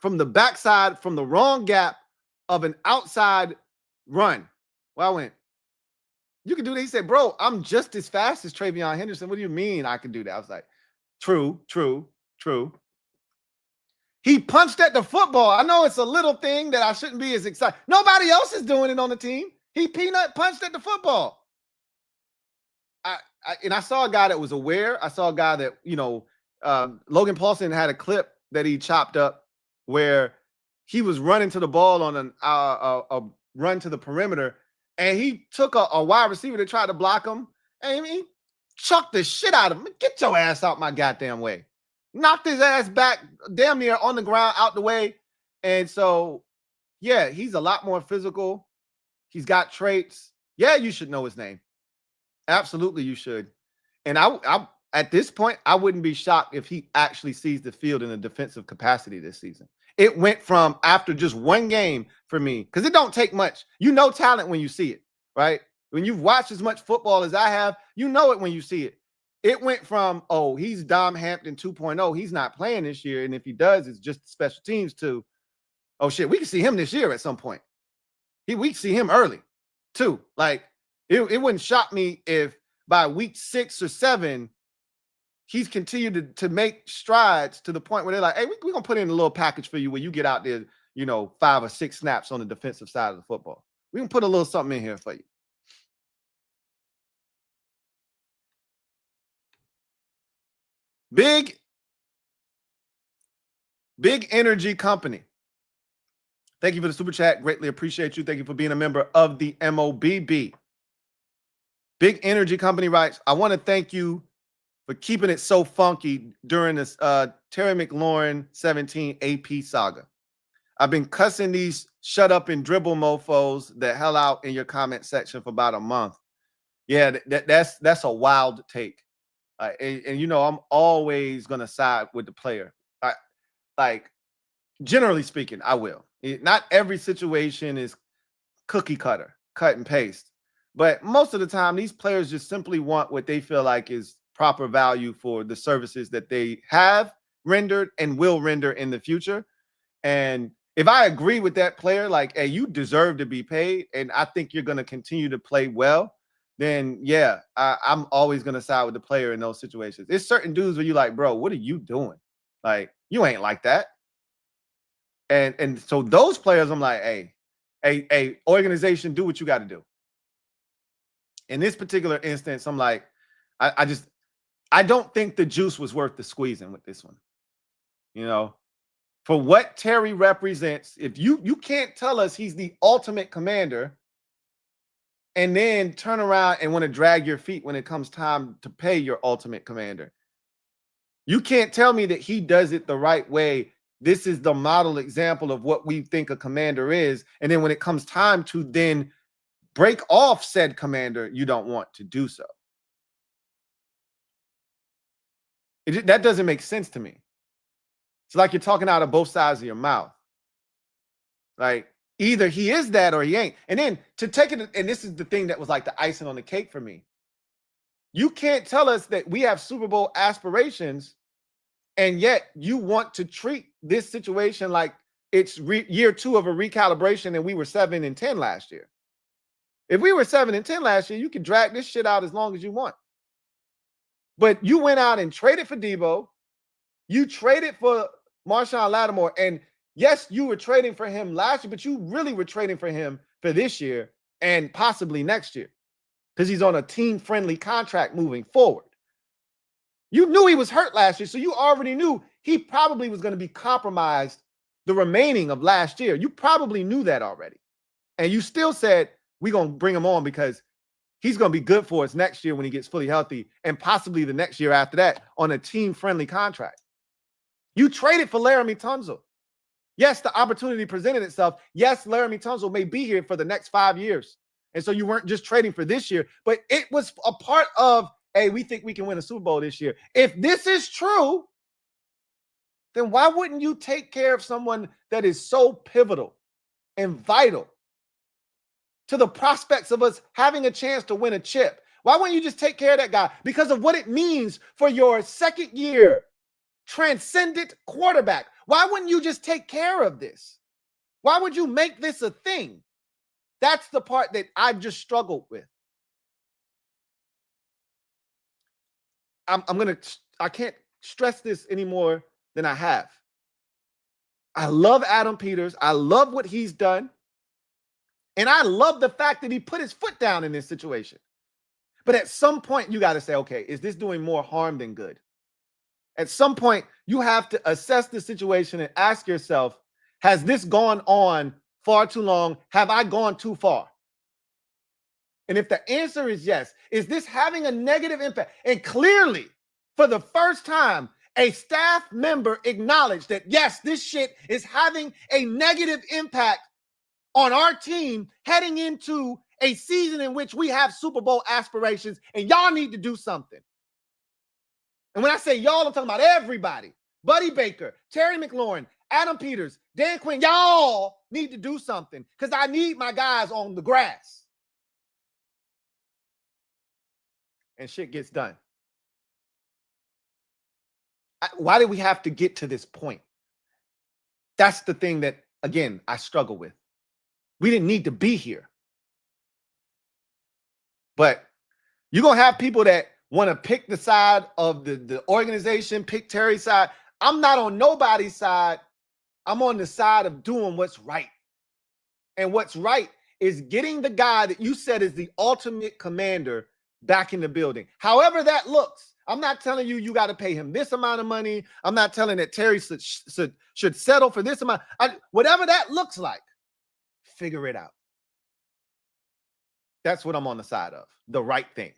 from the backside, from the wrong gap of an outside run. Well, I went, you can do that. He said, bro, I'm just as fast as Travion Henderson. What do you mean I can do that? I was like, true. He punched at the football. I know it's a little thing that I shouldn't be as excited. Nobody else is doing it on the team. He peanut punched at the football. I saw a guy that was aware. I saw a guy that, Logan Paulson had a clip that he chopped up where he was running to the ball on a run to the perimeter, and he took a wide receiver that tried to block him, and he chucked the shit out of him. Get your ass out my goddamn way. Knocked his ass back damn near on the ground, out the way. And so, yeah, he's a lot more physical. He's got traits. Yeah, you should know his name. Absolutely, you should. And I at this point, I wouldn't be shocked if he actually sees the field in a defensive capacity this season. It went from, after just one game for me, because it don't take much. You know talent when you see it, right? When you've watched as much football as I have, you know it when you see it. It went from, oh, he's Dom Hampton 2.0. He's not playing this year. And if he does, it's just special teams, to, oh, shit, we can see him this year at some point. We can see him early, too. Like, it wouldn't shock me if by week 6 or 7, he's continued to make strides to the point where they're like, hey, we're going to put in a little package for you where you get out there, 5 or 6 snaps on the defensive side of the football. We can put a little something in here for you. Big energy company. Thank you for the super chat. Greatly appreciate you. Thank you for being a member of the MOBB. Big energy company writes, I want to thank you for keeping it so funky during this Terry McLaurin 17 AP saga. I've been cussing these shut up and dribble mofos that hell out in your comment section for about a month. Yeah, that's a wild take. And I'm always going to side with the player. Like, generally speaking, I will. Not every situation is cookie cutter, cut and paste. But most of the time, these players just simply want what they feel like is proper value for the services that they have rendered and will render in the future. And if I agree with that player, like, hey, you deserve to be paid, and I think you're going to continue to play well, then yeah, I'm always going to side with the player in those situations. There's certain dudes where you're like, bro, what are you doing? Like, you ain't like that. And so those players, I'm like, hey, organization, do what you got to do. In this particular instance, I'm like, I don't think the juice was worth the squeezing with this one. For what Terry represents, if you can't tell us he's the ultimate commander and then turn around and want to drag your feet when it comes time to pay your ultimate commander. You can't tell me that he does it the right way. This is the model example of what we think a commander is. And then when it comes time to then break off said commander, you don't want to do so. That doesn't make sense to me. It's like you're talking out of both sides of your mouth. Like, either he is that or he ain't. And then to take it, and this is the thing that was like the icing on the cake for me. You can't tell us that we have Super Bowl aspirations, and yet you want to treat this situation like it's year 2 of a recalibration and we were 7-10 last year. If we were 7-10 last year, you could drag this shit out as long as you want. But you went out and traded for Debo. You traded for Marshawn Lattimore. And yes, you were trading for him last year, but you really were trading for him for this year and possibly next year because he's on a team-friendly contract moving forward. You knew he was hurt last year, so you already knew he probably was going to be compromised the remaining of last year. You probably knew that already. And you still said, we're going to bring him on because he's going to be good for us next year when he gets fully healthy and possibly the next year after that on a team-friendly contract. You traded for Laramie Tunsil. Yes, the opportunity presented itself. Yes, Laramie Tunsil may be here for the next 5 years. And so you weren't just trading for this year, but it was a part of, hey, we think we can win a Super Bowl this year. If this is true, then why wouldn't you take care of someone that is so pivotal and vital to the prospects of us having a chance to win a chip? Why wouldn't you just take care of that guy? Because of what it means for your second year transcendent quarterback. Why wouldn't you just take care of this? Why would you make this a thing? That's the part that I just struggled with. I can't stress this any more than I have. I love Adam Peters. I love what he's done. And I love the fact that he put his foot down in this situation. But at some point, you got to say, okay, is this doing more harm than good? At some point, you have to assess the situation and ask yourself, has this gone on far too long? Have I gone too far? And if the answer is yes, is this having a negative impact? And clearly, for the first time, a staff member acknowledged that, yes, this shit is having a negative impact on our team heading into a season in which we have Super Bowl aspirations, and y'all need to do something. And when I say y'all, I'm talking about everybody. Buddy Baker, Terry McLaurin, Adam Peters, Dan Quinn, y'all need to do something because I need my guys on the grass. And shit gets done. Why did we have to get to this point? That's the thing that, again, I struggle with. We didn't need to be here. But you're going to have people that want to pick the side of the organization, pick Terry's side. I'm not on nobody's side. I'm on the side of doing what's right. And what's right is getting the guy that you said is the ultimate commander back in the building. However that looks. I'm not telling you you got to pay him this amount of money. I'm not telling that Terry should settle for this amount. Whatever that looks like, figure it out. That's what I'm on the side of. The right thing.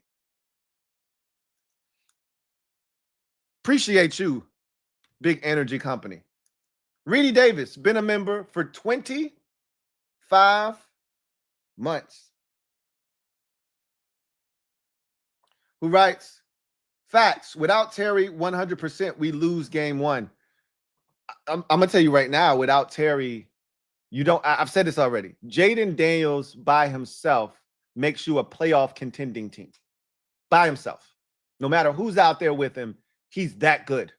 Appreciate you, Big Energy Company. Reedy Davis, been a member for 25 months. Who writes, facts, without Terry, 100% we lose game one. I'm going to tell you right now, without Terry, you don't, I've said this already. Jaden Daniels by himself makes you a playoff contending team. By himself. No matter who's out there with him, he's that good.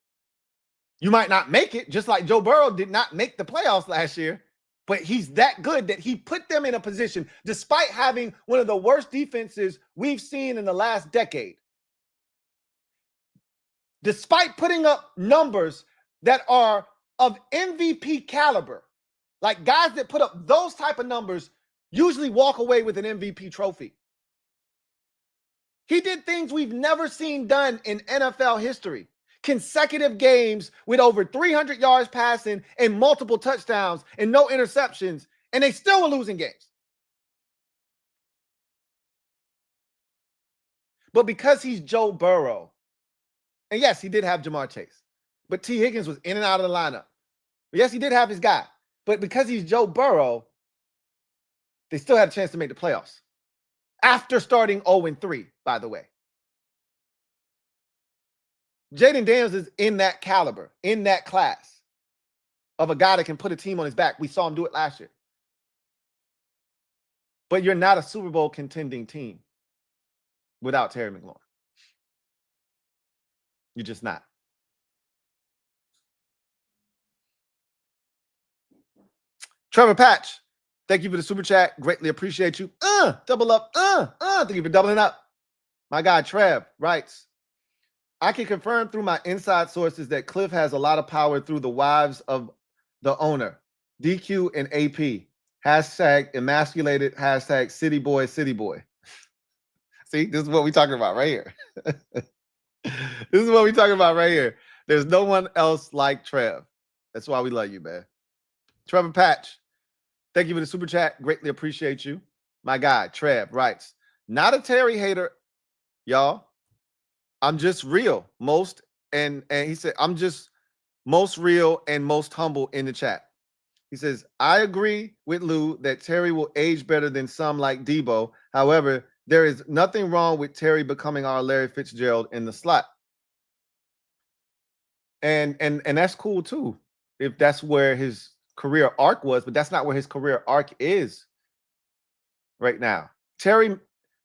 You might not make it, just like Joe Burrow did not make the playoffs last year, but he's that good that he put them in a position, despite having one of the worst defenses we've seen in the last decade. Despite putting up numbers that are of MVP caliber, like guys that put up those type of numbers usually walk away with an MVP trophy. He did things we've never seen done in NFL history. Consecutive games with over 300 yards passing and multiple touchdowns and no interceptions, and they still were losing games. But because he's Joe Burrow, and yes, he did have Jamar Chase, but T. Higgins was in and out of the lineup. But yes, he did have his guy. But because he's Joe Burrow, they still had a chance to make the playoffs. After starting 0-3, by the way. Jaden Daniels is in that caliber, in that class of a guy that can put a team on his back. We saw him do it last year. But you're not a Super Bowl contending team without Terry McLaurin. You're just not. Trevor Patch, Thank you for the super chat. Greatly appreciate you. Double up. Thank you for doubling up. My guy Trev writes, I can confirm through my inside sources that Cliff has a lot of power through the wives of the owner, DQ and AP. Hashtag emasculated. Hashtag city boy, city boy. See, this is what we're talking about right here. This is what we're talking about right here. There's no one else like Trev. That's why we love you, man. Trevor Patch, thank you for the super chat. Greatly appreciate you. My guy, Trev, writes, not a Terry hater, y'all. I'm just real. And he said, I'm just most real and most humble in the chat. He says, I agree with Lou that Terry will age better than some like Debo. However, there is nothing wrong with Terry becoming our Larry Fitzgerald in the slot. And that's cool too, if that's where his career arc was, but that's not where his career arc is right now. Terry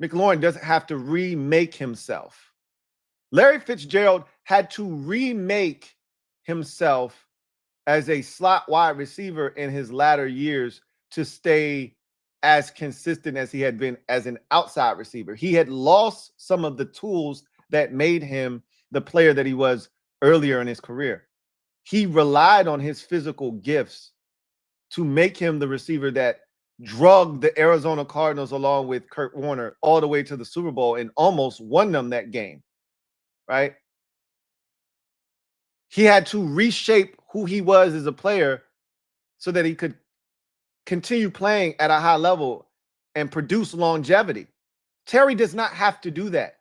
McLaurin doesn't have to remake himself. Larry Fitzgerald had to remake himself as a slot wide receiver in his latter years to stay as consistent as he had been as an outside receiver. He had lost some of the tools that made him the player that he was earlier in his career. He relied on his physical gifts to make him the receiver that drugged the Arizona Cardinals along with Kurt Warner all the way to the Super Bowl and almost won them that game, right? He had to reshape who he was as a player so that he could continue playing at a high level and produce longevity. Terry does not have to do that.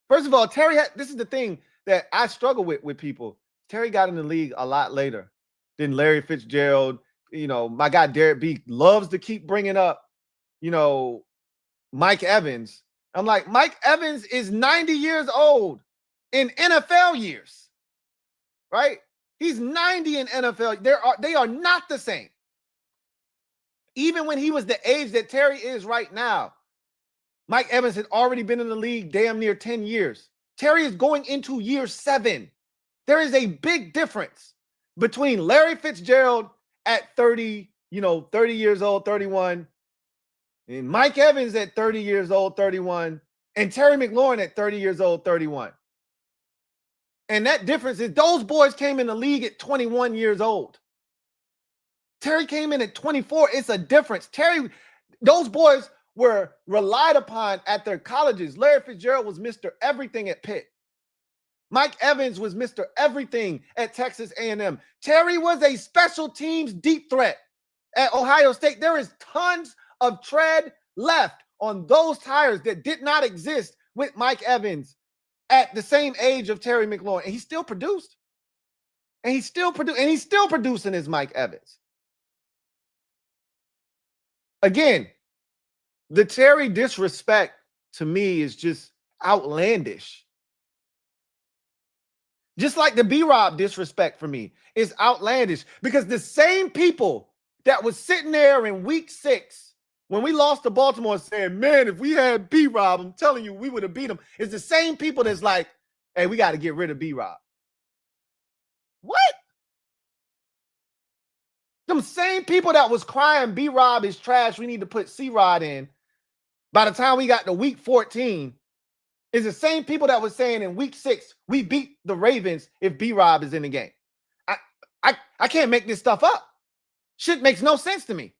First of all, this is the thing that I struggle with people. Terry got in the league a lot later than Larry Fitzgerald. You know, my guy Derek B loves to keep bringing up, you know, Mike Evans. I'm like, Mike Evans is 90 years old in NFL years, right? He's 90 in NFL. They are not the same. Even when he was the age that Terry is right now, Mike Evans had already been in the league damn near 10 years. Terry is going into year 7. There is a big difference between Larry Fitzgerald at 30, 30 years old, 31, and Mike Evans at 30 years old, 31, and Terry McLaurin at 30 years old, 31. And that difference is those boys came in the league at 21 years old. Terry came in at 24. It's a difference. Those boys were relied upon at their colleges. Larry Fitzgerald was Mr. Everything at Pitt. Mike Evans was Mr. Everything at Texas A&M. Terry was a special teams deep threat at Ohio State. There is tons of tread left on those tires that did not exist with Mike Evans at the same age of Terry McLaurin. And he still produced. And he's still producing as Mike Evans. Again, the Terry disrespect to me is just outlandish. Just like the B-Rob disrespect for me is outlandish, because the same people that was sitting there in week 6 when we lost to Baltimore saying, man, if we had B-Rob, I'm telling you, we would have beat him. It's the same people that's like, hey, we got to get rid of B-Rob. What? Them same people that was crying B-Rob is trash, we need to put C-Rod in, by the time we got to week 14, is the same people that was saying in week 6, we beat the Ravens if B-Rob is in the game. I can't make this stuff up. Shit makes no sense to me.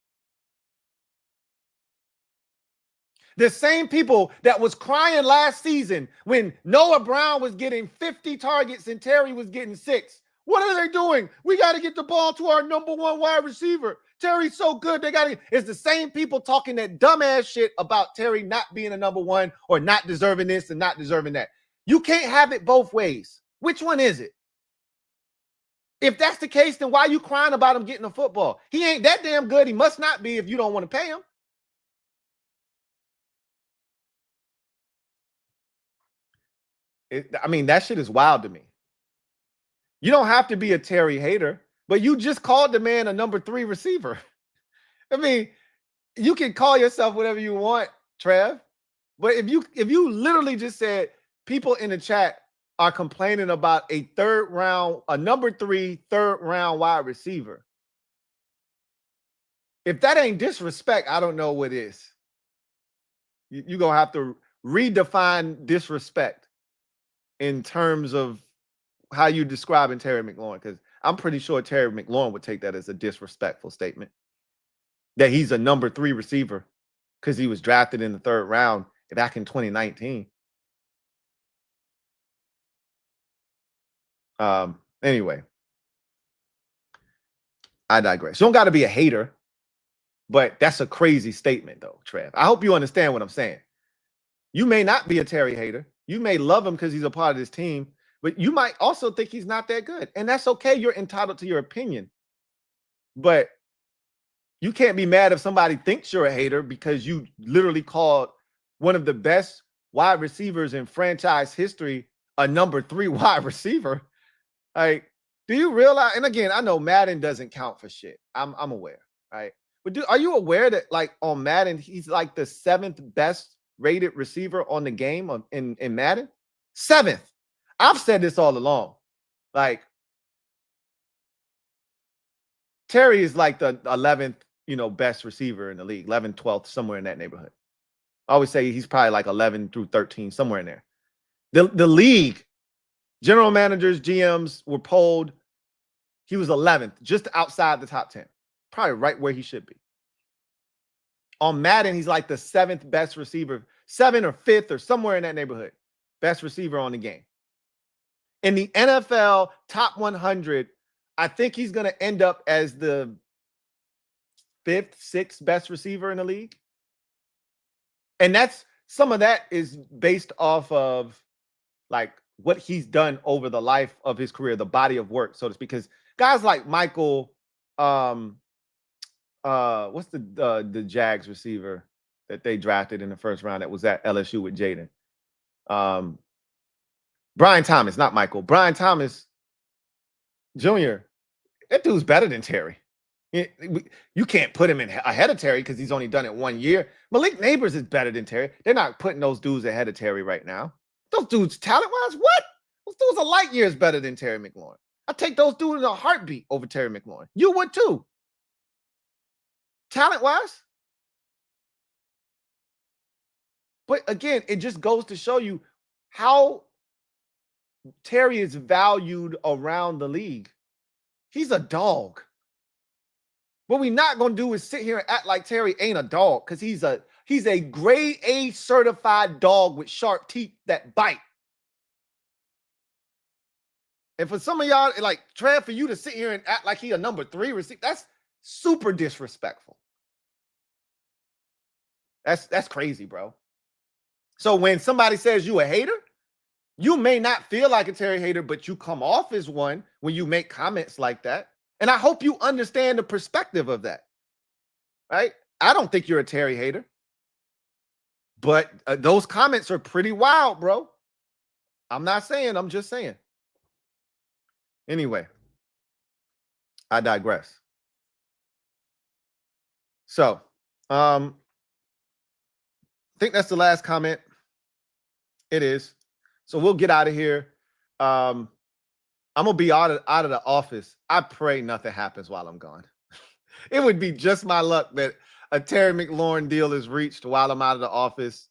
The same people that was crying last season when Noah Brown was getting 50 targets and Terry was getting 6. What are they doing? We got to get the ball to our number 1 wide receiver. Terry's so good. It's the same people talking that dumbass shit about Terry not being a number 1 or not deserving this and not deserving that. You can't have it both ways. Which one is it? If that's the case, then why are you crying about him getting the football? He ain't that damn good. He must not be if you don't want to pay him. That shit is wild to me. You don't have to be a Terry hater, but you just called the man a number 3 receiver. You can call yourself whatever you want, Trev, but if you literally just said people in the chat are complaining about a number 3 third round wide receiver, If that ain't disrespect, I don't know what is. You're going to have to redefine disrespect in terms of how you describing Terry McLaurin, because I'm pretty sure Terry McLaurin would take that as a disrespectful statement. That he's a number 3 receiver because he was drafted in the 3rd round back in 2019. Anyway, I digress. You don't got to be a hater, but that's a crazy statement, though, Trev. I hope you understand what I'm saying. You may not be a Terry hater. You may love him because he's a part of this team, but you might also think he's not that good. And that's okay. You're entitled to your opinion. But you can't be mad if somebody thinks you're a hater because you literally called one of the best wide receivers in franchise history a number 3 wide receiver. Like, do you realize? And again, I know Madden doesn't count for shit. I'm aware, right? But are you aware that, like, on Madden, he's like the 7th best rated receiver on the game in Madden? 7th. I've said this all along. Like, Terry is like the 11th, best receiver in the league, 11th, 12th, somewhere in that neighborhood. I always say he's probably like 11 through 13, somewhere in there. The league, general managers, GMs were polled. He was 11th, just outside the top 10, probably right where he should be. On Madden, he's like the 7th best receiver, 7th or 5th or somewhere in that neighborhood, best receiver on the game. In the NFL top 100, I think he's going to end up as the 5th, 6th best receiver in the league. And some of that is based off of like what he's done over the life of his career, the body of work, so to speak. Because guys like Michael, what's the Jags receiver that they drafted in the 1st round that was at LSU with Jaden? Brian Thomas, not Michael. Brian Thomas Jr. That dude's better than Terry. You can't put him in ahead of Terry because he's only done it 1 year. Malik Neighbors is better than Terry. They're not putting those dudes ahead of Terry right now. Those dudes, talent-wise, what? Those dudes are light years better than Terry McLaurin. I take those dudes in a heartbeat over Terry McLaurin. You would too. Talent-wise. But again, it just goes to show you how Terry is valued around the league. He's a dog. What we're not going to do is sit here and act like Terry ain't a dog, because he's a grade A certified dog with sharp teeth that bite. And for some of y'all, like Trev, for you to sit here and act like he a number 3 receiver, that's super disrespectful. That's crazy, bro. So when somebody says you a hater, you may not feel like a Terry hater, but you come off as one when you make comments like that. And I hope you understand the perspective of that, right? I don't think you're a Terry hater, but those comments are pretty wild, bro. I'm not saying, I'm just saying. Anyway, I digress. So, I think that's the last comment. It is. So we'll get out of here. I'm going to be out of the office. I pray nothing happens while I'm gone. It would be just my luck that a Terry McLaurin deal is reached while I'm out of the office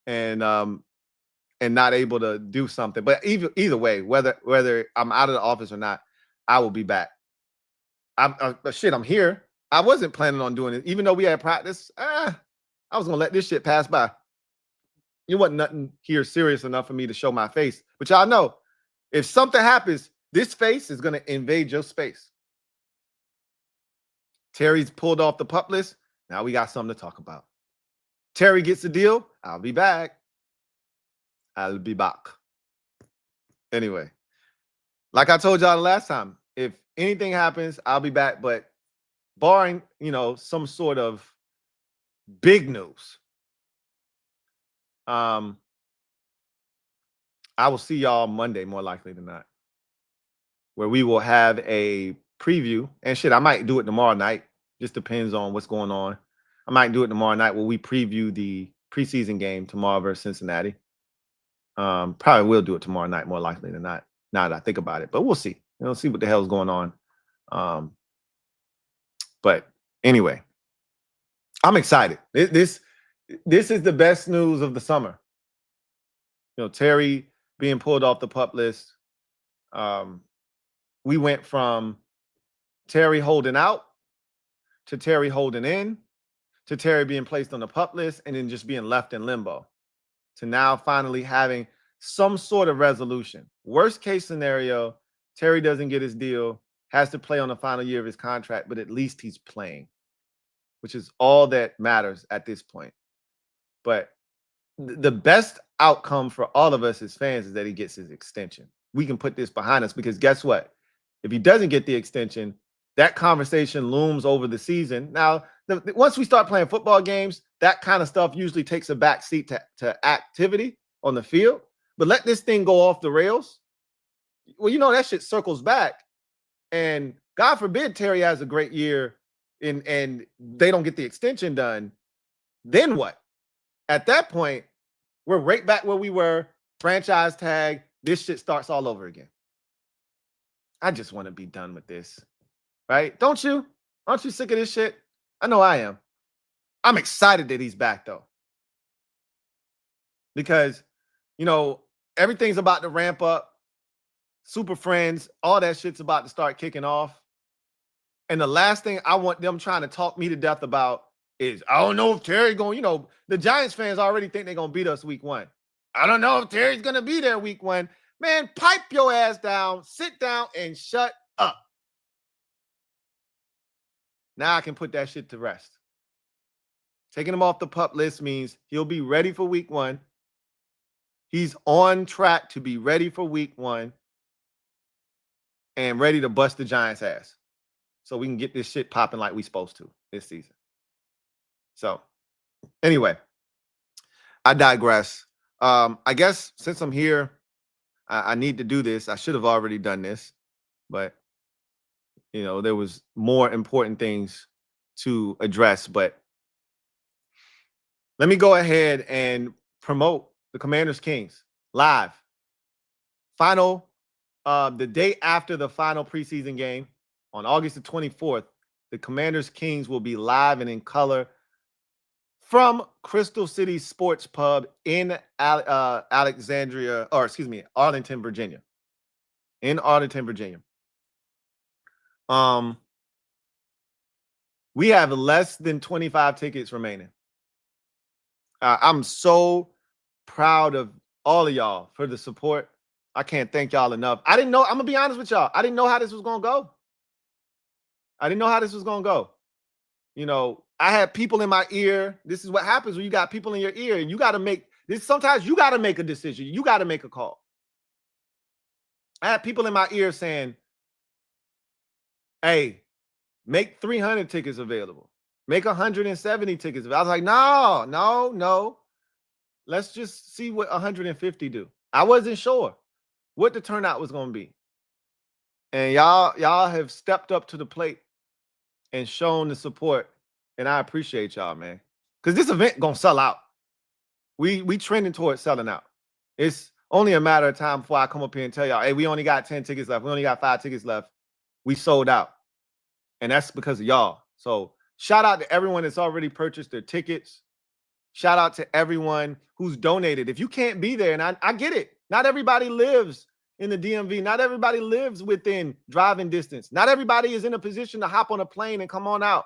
and not able to do something. But either way, whether I'm out of the office or not, I will be back. I'm here. I wasn't planning on doing it. Even though we had practice, I was going to let this shit pass by. It wasn't nothing here serious enough for me to show my face. But y'all know, if something happens, this face is going to invade your space. Terry's pulled off the PUP list. Now we got something to talk about. Terry gets the deal. I'll be back. I'll be back. Anyway, like I told y'all the last time, if anything happens, I'll be back. But barring, some sort of big news, I will see y'all Monday, more likely than not, where we will have a preview. And shit, I might do it tomorrow night. Just depends on what's going on. I might do it tomorrow night where we preview the preseason game tomorrow versus Cincinnati. Probably will do it tomorrow night, more likely than not, now that I think about it. But we'll see. See what the hell's going on. But Anyway, I'm excited. This is the best news of the summer. You know, Terry being pulled off the PUP list. We went from Terry holding out to Terry holding in to Terry being placed on the PUP list and then just being left in limbo to now finally having some sort of resolution. Worst case scenario, Terry doesn't get his deal, has to play on the final year of his contract, but at least he's playing, which is all that matters at this point. But the best outcome for all of us as fans is that he gets his extension. We can put this behind us because guess what? If he doesn't get the extension, that conversation looms over the season. Now, once we start playing football games, that kind of stuff usually takes a back seat to activity on the field. But let this thing go off the rails. Well, you know, that shit circles back. And God forbid Terry has a great year and they don't get the extension done. Then what? At that point, we're right back where we were. Franchise tag. This shit starts all over again. I just want to be done with this. Right? Don't you? Aren't you sick of this shit? I know I am. I'm excited that he's back, though. Because, you know, everything's about to ramp up. Super Friends, all that shit's about to start kicking off. And the last thing I want them trying to talk me to death about is, I don't know if Terry's going, you know, the Giants fans already think they're going to beat us week 1. I don't know if Terry's going to be there week 1. Man, pipe your ass down, sit down, and shut up. Now I can put that shit to rest. Taking him off the PUP list means he'll be ready for week 1. He's on track to be ready for week 1 and ready to bust the Giants' ass so we can get this shit popping like we supposed to this season. So, anyway, I digress. I guess since I'm here, I need to do this. I should have already done this, but, you know, there was more important things to address. But let me go ahead and promote the Commanders Kings live. Final, the day after the final preseason game on August the 24th, the Commanders Kings will be live and in color from Crystal City Sports Pub in Arlington, Virginia. In Arlington, Virginia. We have less than 25 tickets remaining. I'm so proud of all of y'all for the support. I can't thank y'all enough. I didn't know, I'm going to be honest with y'all. I didn't know how this was going to go. You know, I had people in my ear. This is what happens when you got people in your ear. And you got to make this. Sometimes you got to make a decision. You got to make a call. I had people in my ear saying, hey, make 300 tickets available. Make 170 tickets available. I was like, no. Let's just see what 150 do. I wasn't sure what the turnout was going to be. And y'all have stepped up to the plate and shown the support. And I appreciate y'all, man. Because this event going to sell out. We trending towards selling out. It's only a matter of time before I come up here and tell y'all, hey, we only got 10 tickets left. We only got 5 tickets left. We sold out. And that's because of y'all. So shout out to everyone that's already purchased their tickets. Shout out to everyone who's donated. If you can't be there, and I get it. Not everybody lives in the DMV. Not everybody lives within driving distance. Not everybody is in a position to hop on a plane and come on out.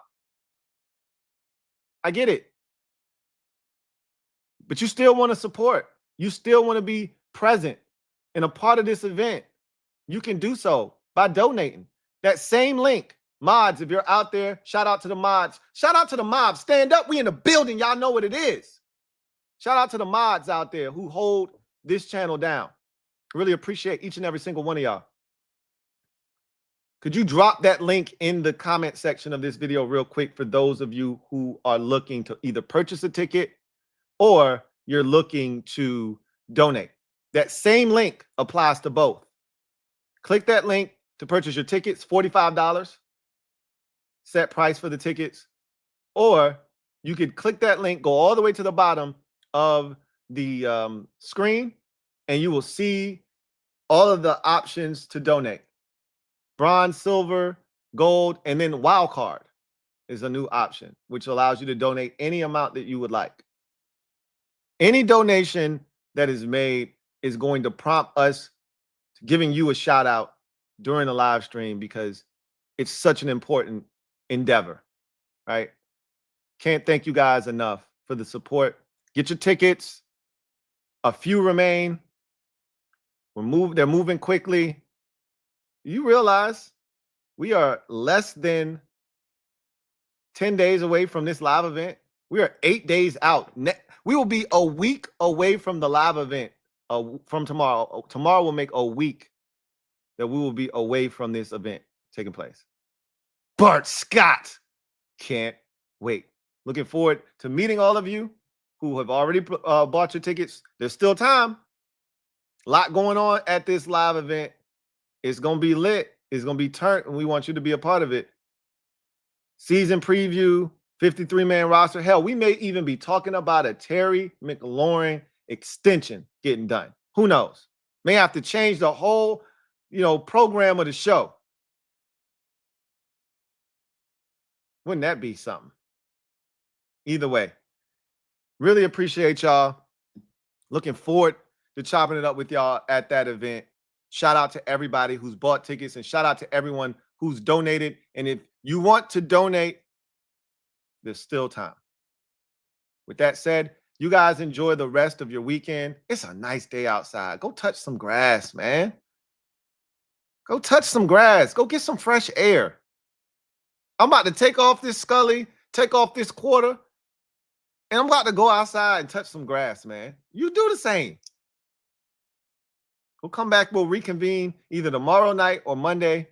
I get it. But you still want to support. You still want to be present and a part of this event. You can do so by donating. That same link, mods, if you're out there, shout out to the mods. Shout out to the mobs. Stand up. We in the building. Y'all know what it is. Shout out to the mods out there who hold this channel down. Really appreciate each and every single one of y'all. Could you drop that link in the comment section of this video real quick for those of you who are looking to either purchase a ticket or you're looking to donate? That same link applies to both. Click that link to purchase your tickets, $45 set price for the tickets. Or you could click that link, go all the way to the bottom of the screen, and you will see all of the options to donate. Bronze, silver, gold, and then wild card is a new option, which allows you to donate any amount that you would like. Any donation that is made is going to prompt us to giving you a shout out during the live stream because it's such an important endeavor, right? Can't thank you guys enough for the support. Get your tickets. A few remain. They're moving quickly. You realize we are less than 10 days away from this live event. We are 8 days out. We will be a week away from the live event from tomorrow. Tomorrow will make a week that we will be away from this event taking place. Bart Scott. Can't wait. Looking forward to meeting all of you who have already bought your tickets. There's still time. A lot going on at this live event. It's going to be lit. It's going to be turned, and we want you to be a part of it. Season preview, 53-man roster. Hell, we may even be talking about a Terry McLaurin extension getting done. Who knows? May have to change the whole, program of the show. Wouldn't that be something? Either way, really appreciate y'all. Looking forward to chopping it up with y'all at that event. Shout out to everybody who's bought tickets and shout out to everyone who's donated. And if you want to donate, there's still time. With that said, you guys enjoy the rest of your weekend. It's a nice day outside. Go touch some grass, man. Go touch some grass. Go get some fresh air. I'm about to take off this Scully, take off this quarter, and I'm about to go outside and touch some grass, man. You do the same. We'll come back. We'll reconvene either tomorrow night or Monday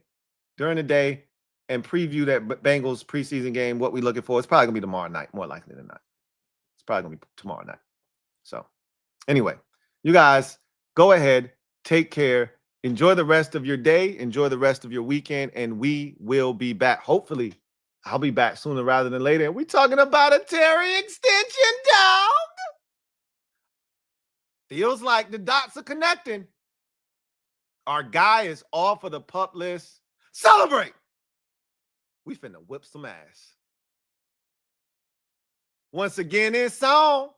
during the day and preview that Bengals preseason game, what we're looking for. It's probably going to be tomorrow night, more likely than not. It's probably going to be tomorrow night. So anyway, you guys go ahead, take care, enjoy the rest of your day, enjoy the rest of your weekend, and we will be back. Hopefully, I'll be back sooner rather than later. And we're talking about a Terry extension, dog. Feels like the dots are connecting. Our guy is off of the PUP list. Celebrate! We finna whip some ass. Once again, it's on.